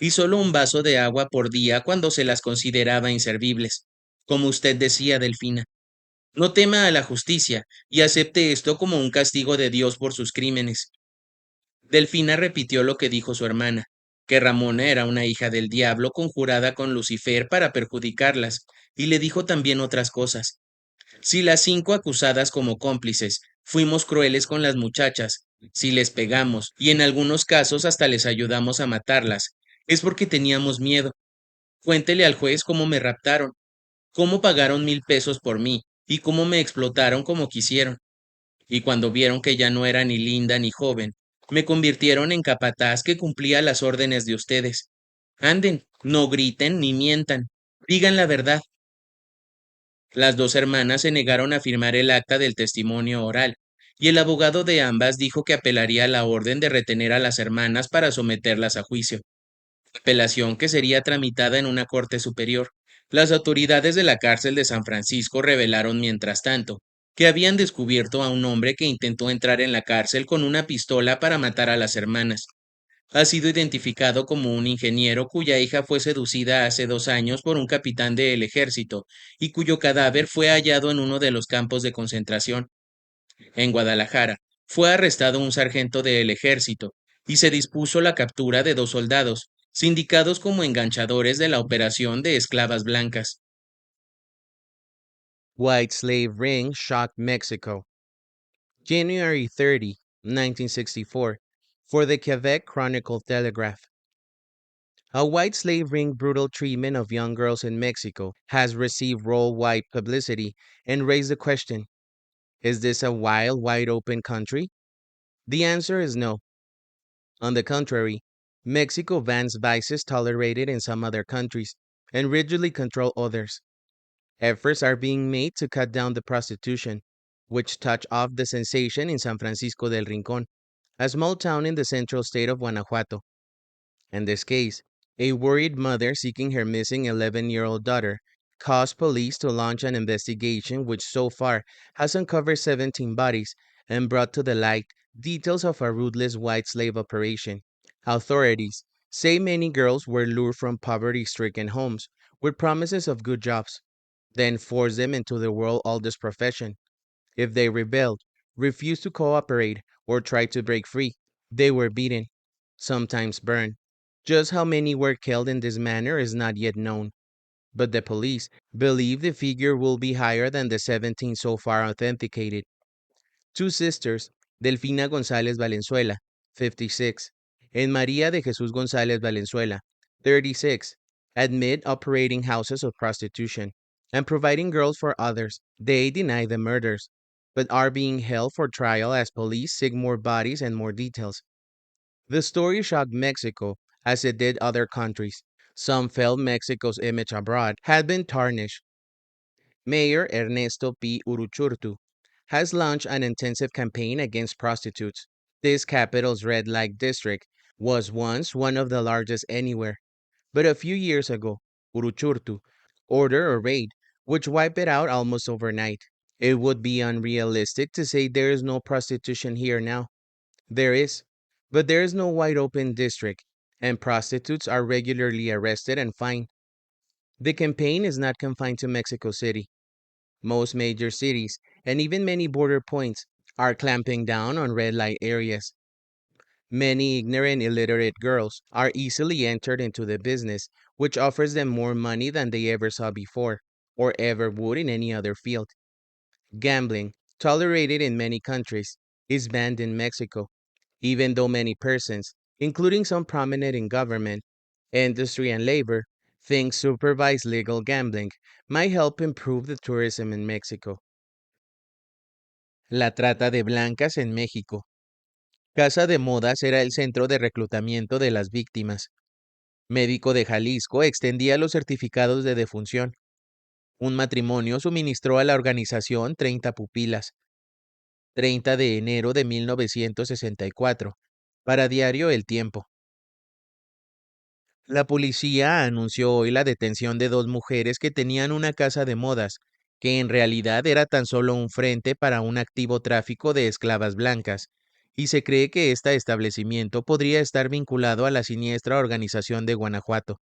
y solo un vaso de agua por día cuando se las consideraba inservibles. Como usted decía, Delfina, no tema a la justicia y acepte esto como un castigo de Dios por sus crímenes. Delfina repitió lo que dijo su hermana, que Ramona era una hija del diablo conjurada con Lucifer para perjudicarlas, y le dijo también otras cosas. Si las 5 acusadas como cómplices fuimos crueles con las muchachas, si les pegamos y en algunos casos hasta les ayudamos a matarlas, es porque teníamos miedo. Cuéntele al juez cómo me raptaron, cómo pagaron 1000 pesos por mí y cómo me explotaron como quisieron. Y cuando vieron que ya no era ni linda ni joven, me convirtieron en capataz que cumplía las órdenes de ustedes. Anden, no griten ni mientan, digan la verdad. Las dos hermanas se negaron a firmar el acta del testimonio oral, y el abogado de ambas dijo que apelaría la orden de retener a las hermanas para someterlas a juicio, apelación que sería tramitada en una corte superior. Las autoridades de la cárcel de San Francisco revelaron, mientras tanto, que habían descubierto a un hombre que intentó entrar en la cárcel con una pistola para matar a las hermanas. Ha sido identificado como un ingeniero cuya hija fue seducida hace 2 años por un capitán del ejército y cuyo cadáver fue hallado en uno de los campos de concentración. En Guadalajara, fue arrestado un sargento del ejército y se dispuso la captura de 2 soldados, sindicados como enganchadores de la operación de esclavas blancas. White slave ring shocked Mexico. January 30, 1964, for the Quebec Chronicle Telegraph. A white slave ring brutal treatment of young girls in Mexico has received worldwide publicity and raised the question: is this a wild, wide open country? The answer is no. On the contrary, Mexico bans vices tolerated in some other countries and rigidly control others. Efforts are being made to cut down the prostitution, which touched off the sensation in San Francisco del Rincon, a small town in the central state of Guanajuato. In this case, a worried mother seeking her missing 11-year-old daughter caused police to launch an investigation which so far has uncovered 17 bodies and brought to the light details of a ruthless white slave operation. Authorities say many girls were lured from poverty-stricken homes with promises of good jobs, then forced them into the world oldest profession. If they rebelled, refused to cooperate, or tried to break free, they were beaten, sometimes burned. Just how many were killed in this manner is not yet known, but the police believe the figure will be higher than the 17 so far authenticated. Two sisters, Delfina González Valenzuela, 56, and María de Jesús González Valenzuela, 36, admit operating houses of prostitution and providing girls for others. They deny the murders, but are being held for trial as police seek more bodies and more details. The story shocked Mexico as it did other countries. Some felt Mexico's image abroad had been tarnished. Mayor Ernesto P. Uruchurtu has launched an intensive campaign against prostitutes. This capital's red light district was once one of the largest anywhere, but a few years ago, Uruchurtu ordered a raid which wiped it out almost overnight. It would be unrealistic to say there is no prostitution here now. There is, but there is no wide open district, and prostitutes are regularly arrested and fined. The campaign is not confined to Mexico City. Most major cities, and even many border points, are clamping down on red light areas. Many ignorant, illiterate girls are easily entered into the business, which offers them more money than they ever saw before, or ever would in any other field. Gambling, tolerated in many countries, is banned in Mexico, even though many persons, including some prominent in government, industry, and labor, think supervised legal gambling might help improve the tourism in Mexico. La trata de blancas en México. Casa de Modas era el centro de reclutamiento de las víctimas. Médico de Jalisco extendía los certificados de defunción. Un matrimonio suministró a la organización 30 pupilas. 30 de enero de 1964. Para Diario El Tiempo. La policía anunció hoy la detención de dos mujeres que tenían una casa de modas, que en realidad era tan solo un frente para un activo tráfico de esclavas blancas, y se cree que este establecimiento podría estar vinculado a la siniestra organización de Guanajuato.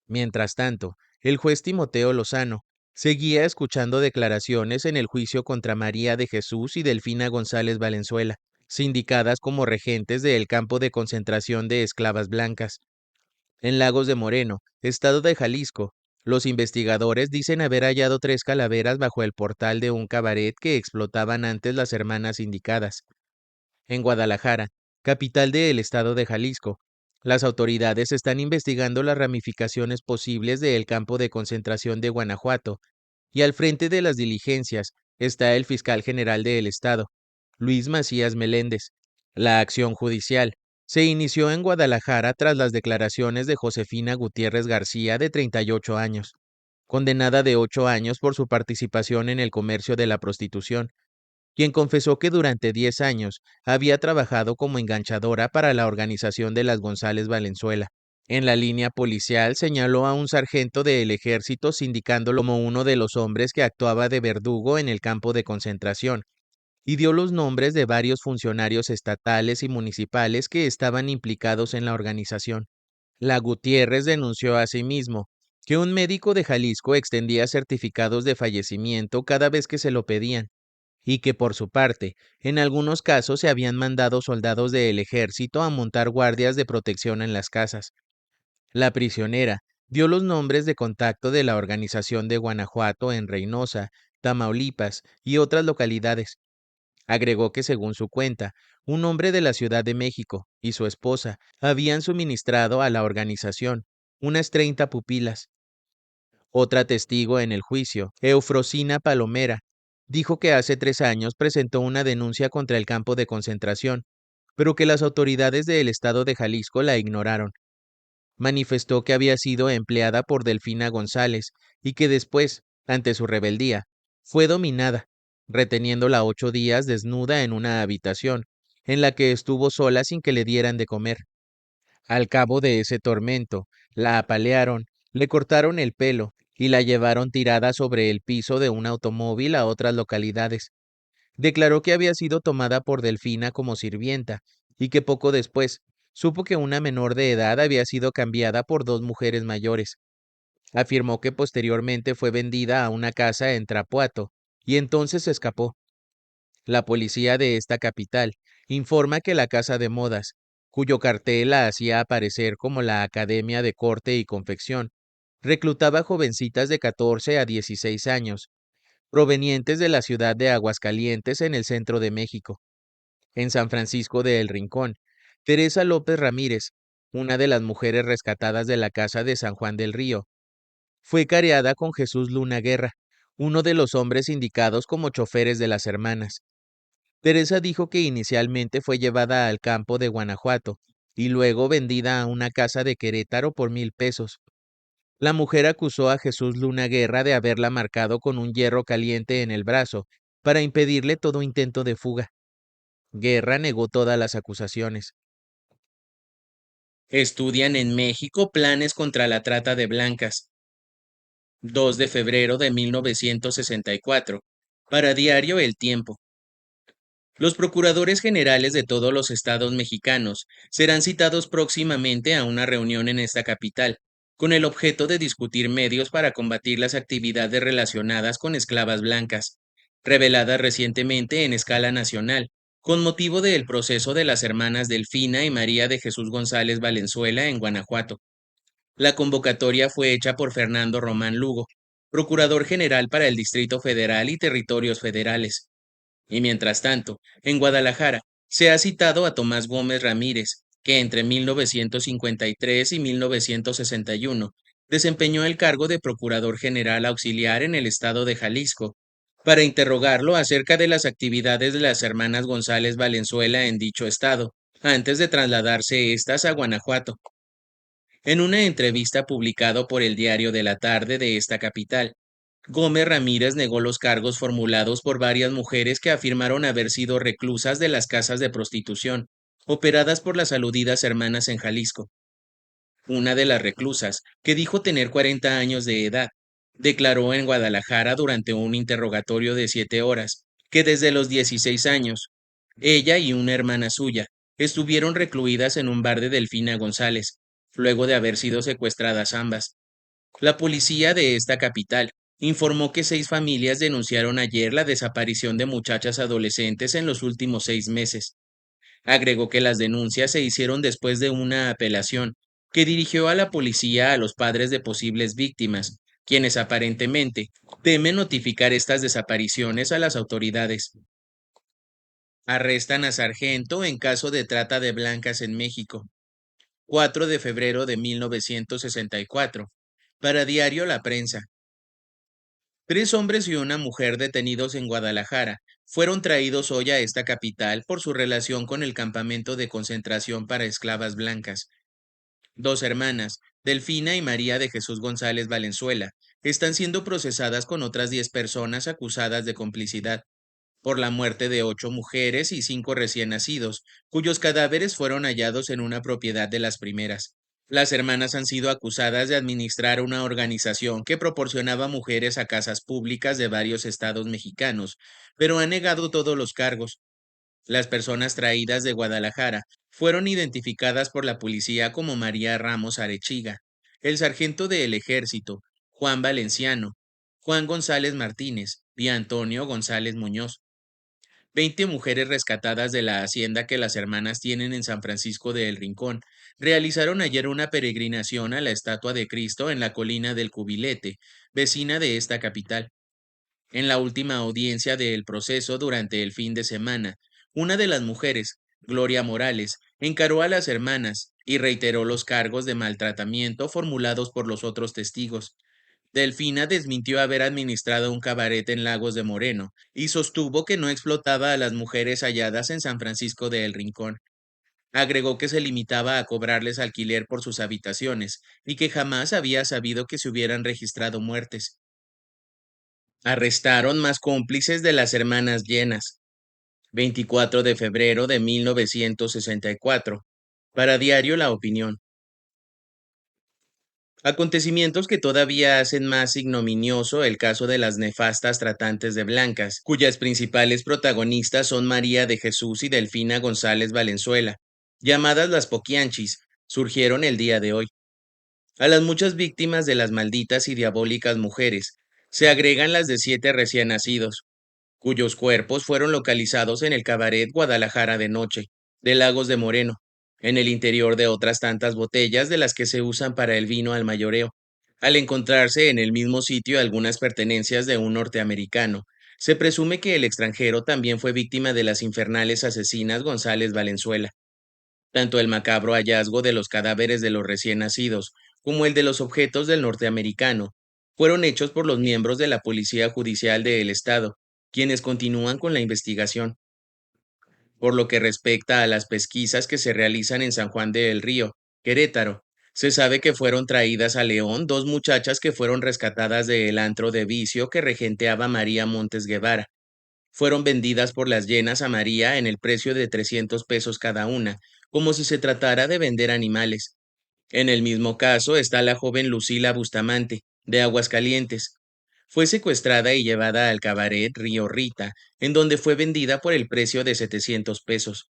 Mientras tanto, el juez Timoteo Lozano seguía escuchando declaraciones en el juicio contra María de Jesús y Delfina González Valenzuela, sindicadas como regentes del campo de concentración de esclavas blancas. En Lagos de Moreno, estado de Jalisco, los investigadores dicen haber hallado 3 calaveras bajo el portal de un cabaret que explotaban antes las hermanas indicadas. En Guadalajara, capital del estado de Jalisco, las autoridades están investigando las ramificaciones posibles del campo de concentración de Guanajuato, y al frente de las diligencias está el fiscal general del estado, Luis Macías Meléndez. La acción judicial se inició en Guadalajara tras las declaraciones de Josefina Gutiérrez García, de 38 años, condenada de 8 años por su participación en el comercio de la prostitución, quien confesó que durante 10 años había trabajado como enganchadora para la organización de las González Valenzuela. En la línea policial señaló a un sargento del ejército sindicándolo como uno de los hombres que actuaba de verdugo en el campo de concentración, y dio los nombres de varios funcionarios estatales y municipales que estaban implicados en la organización. La Gutiérrez denunció asimismo que un médico de Jalisco extendía certificados de fallecimiento cada vez que se lo pedían, y que por su parte, en algunos casos se habían mandado soldados del ejército a montar guardias de protección en las casas. La prisionera dio los nombres de contacto de la organización de Guanajuato en Reynosa, Tamaulipas y otras localidades. Agregó que según su cuenta, un hombre de la Ciudad de México y su esposa habían suministrado a la organización unas 30 pupilas. Otra testigo en el juicio, Eufrosina Palomera, dijo que hace 3 años presentó una denuncia contra el campo de concentración, pero que las autoridades del estado de Jalisco la ignoraron. Manifestó que había sido empleada por Delfina González y que después, ante su rebeldía, fue dominada, reteniéndola 8 días desnuda en una habitación, en la que estuvo sola sin que le dieran de comer. Al cabo de ese tormento, la apalearon, le cortaron el pelo y la llevaron tirada sobre el piso de un automóvil a otras localidades. Declaró que había sido tomada por Delfina como sirvienta y que poco después supo que una menor de edad había sido cambiada por 2 mujeres mayores. Afirmó que posteriormente fue vendida a una casa en Trapuato y entonces escapó. La policía de esta capital informa que la casa de modas, cuyo cartel la hacía aparecer como la Academia de Corte y Confección, reclutaba jovencitas de 14 a 16 años, provenientes de la ciudad de Aguascalientes en el centro de México. En San Francisco de El Rincón, Teresa López Ramírez, una de las mujeres rescatadas de la casa de San Juan del Río, fue careada con Jesús Luna Guerra, uno de los hombres indicados como choferes de las hermanas. Teresa dijo que inicialmente fue llevada al campo de Guanajuato y luego vendida a una casa de Querétaro por 1,000 pesos. La mujer acusó a Jesús Luna Guerra de haberla marcado con un hierro caliente en el brazo para impedirle todo intento de fuga. Guerra negó todas las acusaciones. Estudian en México planes contra la trata de blancas. 2 de febrero de 1964. Para Diario El Tiempo. Los procuradores generales de todos los estados mexicanos serán citados próximamente a una reunión en esta capital, con el objeto de discutir medios para combatir las actividades relacionadas con esclavas blancas, reveladas recientemente en escala nacional, con motivo del proceso de las hermanas Delfina y María de Jesús González Valenzuela en Guanajuato. La convocatoria fue hecha por Fernando Román Lugo, Procurador General para el Distrito Federal y Territorios Federales. Y mientras tanto, en Guadalajara, se ha citado a Tomás Gómez Ramírez, que entre 1953 y 1961 desempeñó el cargo de Procurador General Auxiliar en el estado de Jalisco, para interrogarlo acerca de las actividades de las hermanas González Valenzuela en dicho estado, antes de trasladarse éstas a Guanajuato. En una entrevista publicado por el Diario de la Tarde de esta capital, Gómez Ramírez negó los cargos formulados por varias mujeres que afirmaron haber sido reclusas de las casas de prostitución, operadas por las aludidas hermanas en Jalisco. Una de las reclusas, que dijo tener 40 años de edad, declaró en Guadalajara durante un interrogatorio de 7 horas que desde los 16 años, ella y una hermana suya estuvieron recluidas en un bar de Delfina González, luego de haber sido secuestradas ambas. La policía de esta capital informó que 6 familias denunciaron ayer la desaparición de muchachas adolescentes en los últimos 6 meses. Agregó que las denuncias se hicieron después de una apelación que dirigió a la policía a los padres de posibles víctimas, quienes aparentemente temen notificar estas desapariciones a las autoridades. Arrestan a sargento en caso de trata de blancas en México. 4 de febrero de 1964. Para Diario La Prensa. 3 hombres y una mujer detenidos en Guadalajara fueron traídos hoy a esta capital por su relación con el campamento de concentración para esclavas blancas. 2 hermanas, Delfina y María de Jesús González Valenzuela, están siendo procesadas con otras 10 personas acusadas de complicidad por la muerte de 8 mujeres y 5 recién nacidos, cuyos cadáveres fueron hallados en una propiedad de las primeras. Las hermanas han sido acusadas de administrar una organización que proporcionaba mujeres a casas públicas de varios estados mexicanos, pero han negado todos los cargos. Las personas traídas de Guadalajara fueron identificadas por la policía como María Ramos Arechiga, el sargento del ejército, Juan Valenciano, Juan González Martínez y Antonio González Muñoz. 20 mujeres rescatadas de la hacienda que las hermanas tienen en San Francisco de El Rincón realizaron ayer una peregrinación a la estatua de Cristo en la colina del Cubilete, vecina de esta capital. En la última audiencia del proceso durante el fin de semana, una de las mujeres, Gloria Morales, encaró a las hermanas y reiteró los cargos de maltratamiento formulados por los otros testigos. Delfina desmintió haber administrado un cabaret en Lagos de Moreno y sostuvo que no explotaba a las mujeres halladas en San Francisco de El Rincón. Agregó que se limitaba a cobrarles alquiler por sus habitaciones y que jamás había sabido que se hubieran registrado muertes. Arrestaron más cómplices de las hermanas Llenas. 24 de febrero de 1964. Para Diario La Opinión. Acontecimientos que todavía hacen más ignominioso el caso de las nefastas tratantes de blancas, cuyas principales protagonistas son María de Jesús y Delfina González Valenzuela, llamadas las Poquianchis, surgieron el día de hoy. A las muchas víctimas de las malditas y diabólicas mujeres, se agregan las de 7 recién nacidos, cuyos cuerpos fueron localizados en el cabaret Guadalajara de Noche, de Lagos de Moreno, en el interior de otras tantas botellas de las que se usan para el vino al mayoreo. Al encontrarse en el mismo sitio algunas pertenencias de un norteamericano, se presume que el extranjero también fue víctima de las infernales asesinas González Valenzuela. Tanto el macabro hallazgo de los cadáveres de los recién nacidos como el de los objetos del norteamericano fueron hechos por los miembros de la Policía Judicial del Estado, quienes continúan con la investigación. Por lo que respecta a las pesquisas que se realizan en San Juan del Río, Querétaro, Se sabe que fueron traídas a León dos muchachas que fueron rescatadas del antro de vicio que regenteaba María Montes Guevara. Fueron vendidas por las llenas a María en el precio de 300 pesos cada una, como si se tratara de vender animales. En el mismo caso está la joven Lucila Bustamante, de Aguascalientes. Fue secuestrada y llevada al cabaret Río Rita, en donde fue vendida por el precio de 700 pesos.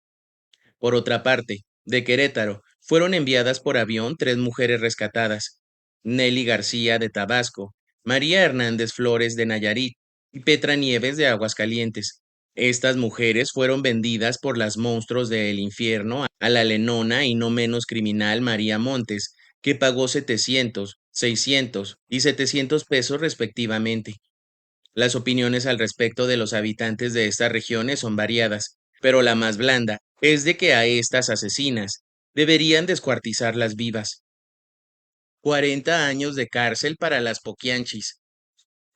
Por otra parte, de Querétaro, fueron enviadas por avión tres mujeres rescatadas: Nelly García de Tabasco, María Hernández Flores de Nayarit y Petra Nieves de Aguascalientes. Estas mujeres fueron vendidas por las monstruos del infierno a la lenona y no menos criminal María Montes, que pagó 700, 600 y 700 pesos respectivamente. Las opiniones al respecto de los habitantes de estas regiones son variadas, pero la más blanda es de que a estas asesinas deberían descuartizarlas vivas. 40 años de cárcel para las Poquianchis.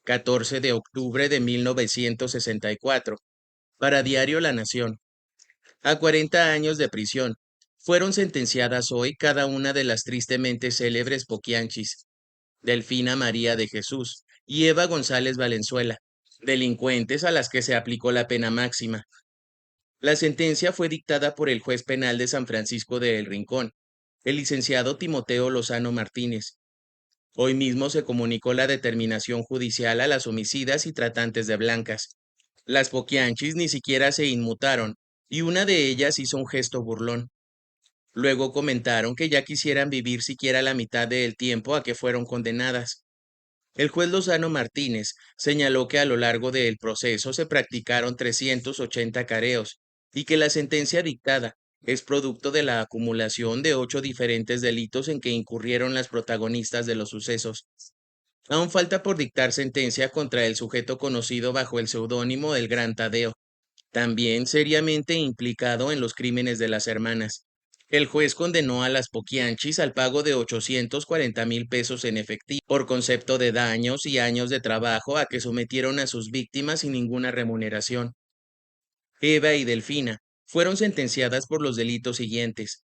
14 de octubre de 1964. Para Diario La Nación. A 40 años de prisión fueron sentenciadas hoy cada una de las tristemente célebres Poquianchis: Delfina María de Jesús y Eva González Valenzuela, delincuentes a las que se aplicó la pena máxima. La sentencia fue dictada por el juez penal de San Francisco de El Rincón, el licenciado Timoteo Lozano Martínez. Hoy mismo se comunicó la determinación judicial a las homicidas y tratantes de blancas. Las Poquianchis ni siquiera se inmutaron, y una de ellas hizo un gesto burlón. Luego comentaron que ya quisieran vivir siquiera la mitad del tiempo a que fueron condenadas. El juez Lozano Martínez señaló que a lo largo del proceso se practicaron 380 careos y que la sentencia dictada es producto de la acumulación de 8 diferentes delitos en que incurrieron las protagonistas de los sucesos. Aún falta por dictar sentencia contra el sujeto conocido bajo el seudónimo del Gran Tadeo, también seriamente implicado en los crímenes de las hermanas. El juez condenó a las Poquianchis al pago de 840,000 pesos en efectivo por concepto de daños y años de trabajo a que sometieron a sus víctimas sin ninguna remuneración. Eva y Delfina fueron sentenciadas por los delitos siguientes: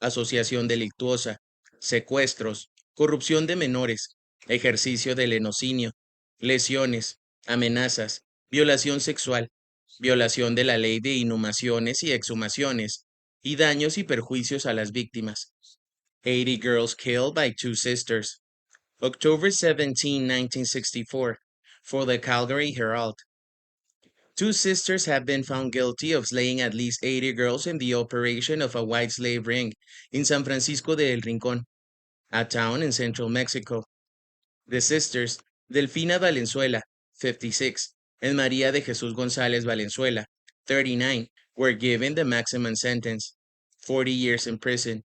asociación delictuosa, secuestros, corrupción de menores, ejercicio del lenocinio, lesiones, amenazas, violación sexual, violación de la ley de inhumaciones y exhumaciones, y daños y perjuicios a las víctimas. 80 girls killed by two sisters. October 17, 1964, for the Calgary Herald. Two sisters have been found guilty of slaying at least 80 girls in the operation of a white slave ring in San Francisco de El Rincón, a town in central Mexico. The sisters, Delfina Valenzuela, 56, and María de Jesús González Valenzuela, 39, were given the maximum sentence, 40 years in prison.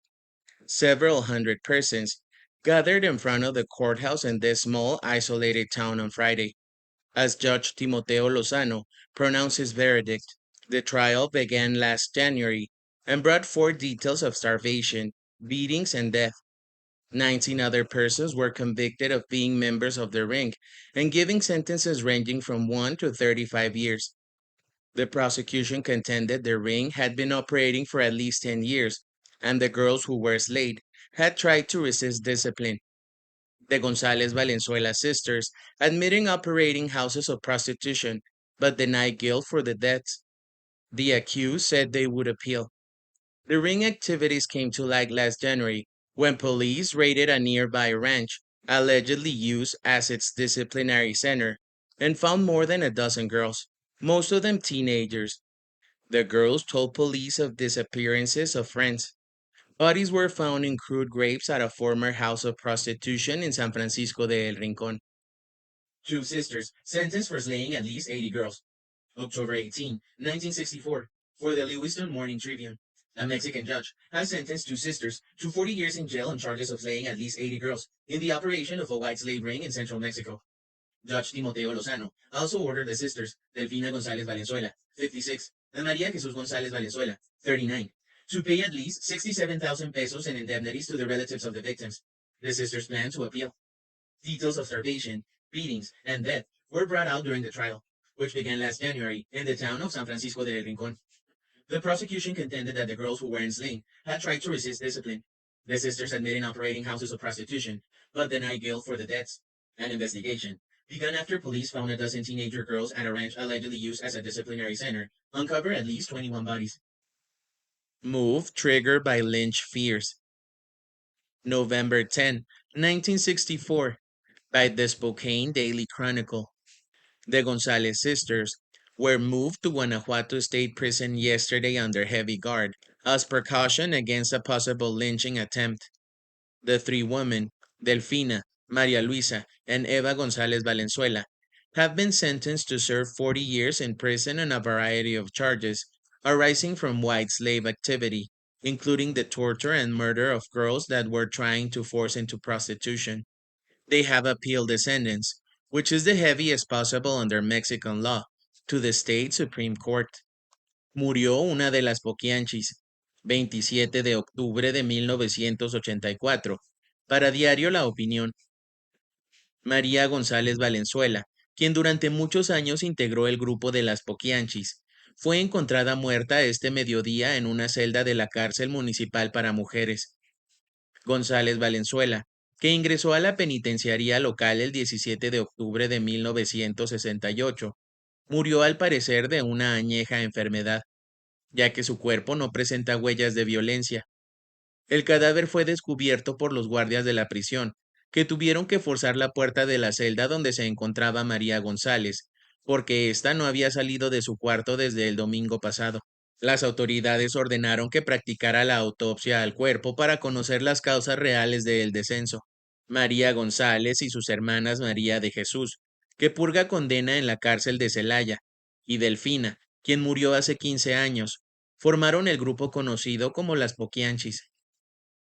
Several hundred persons gathered in front of the courthouse in this small, isolated town on Friday, as Judge Timoteo Lozano pronounced his verdict. The trial began last January and brought forth details of starvation, beatings, and death. 19 other persons were convicted of being members of the ring and giving sentences ranging from 1 to 35 years. The prosecution contended the ring had been operating for at least 10 years, and the girls who were slayed had tried to resist discipline. The González Valenzuela sisters admitting operating houses of prostitution, but denied guilt for the deaths. The accused said they would appeal. The ring activities came to light last January when police raided a nearby ranch, allegedly used as its disciplinary center, and found more than a dozen girls, most of them teenagers. The girls told police of disappearances of friends. Bodies were found in crude graves at a former house of prostitution in San Francisco de El Rincón. Two sisters sentenced for slaying at least 80 girls. October 18, 1964, for the Lewiston Morning Tribune. A Mexican judge has sentenced two sisters to 40 years in jail on charges of slaying at least 80 girls in the operation of a white slave ring in central Mexico. Judge Timoteo Lozano also ordered the sisters, Delfina González Valenzuela, 56, and María Jesús González Valenzuela, 39, to pay at least 67,000 pesos in indemnities to the relatives of the victims. The sisters plan to appeal. Details of starvation, beatings, and death were brought out during the trial, which began last January in the town of San Francisco de El Rincón. The prosecution contended that the girls who were enslaved had tried to resist discipline. The sisters admitted operating houses of prostitution, but denied guilt for the deaths. An investigation begun after police found a dozen teenager girls at a ranch allegedly used as a disciplinary center, uncovered at least 21 bodies. Move triggered by lynch fears. November 10, 1964, by the Spokane Daily Chronicle. The Gonzalez sisters were moved to Guanajuato State Prison yesterday under heavy guard as precaution against a possible lynching attempt. The three women, Delfina, Maria Luisa, and Eva González Valenzuela, have been sentenced to serve 40 years in prison on a variety of charges arising from white slave activity, including the torture and murder of girls that were trying to force into prostitution. They have appealed the sentence, which is the heaviest possible under Mexican law, to the state Supreme Court. Murió una de las Poquianchis, 27 de octubre de 1984, para Diario La Opinión. María González Valenzuela, quien durante muchos años integró el grupo de las Poquianchis, fue encontrada muerta este mediodía en una celda de la cárcel municipal para mujeres. González Valenzuela, que ingresó a la penitenciaría local el 17 de octubre de 1968, murió al parecer de una añeja enfermedad, ya que su cuerpo no presenta huellas de violencia. El cadáver fue descubierto por los guardias de la prisión, que tuvieron que forzar la puerta de la celda donde se encontraba María González, porque ésta no había salido de su cuarto desde el domingo pasado. Las autoridades ordenaron que practicara la autopsia al cuerpo para conocer las causas reales del descenso. María González y sus hermanas María de Jesús, que purga condena en la cárcel de Celaya, y Delfina, quien murió hace 15 años, formaron el grupo conocido como las Poquianchis.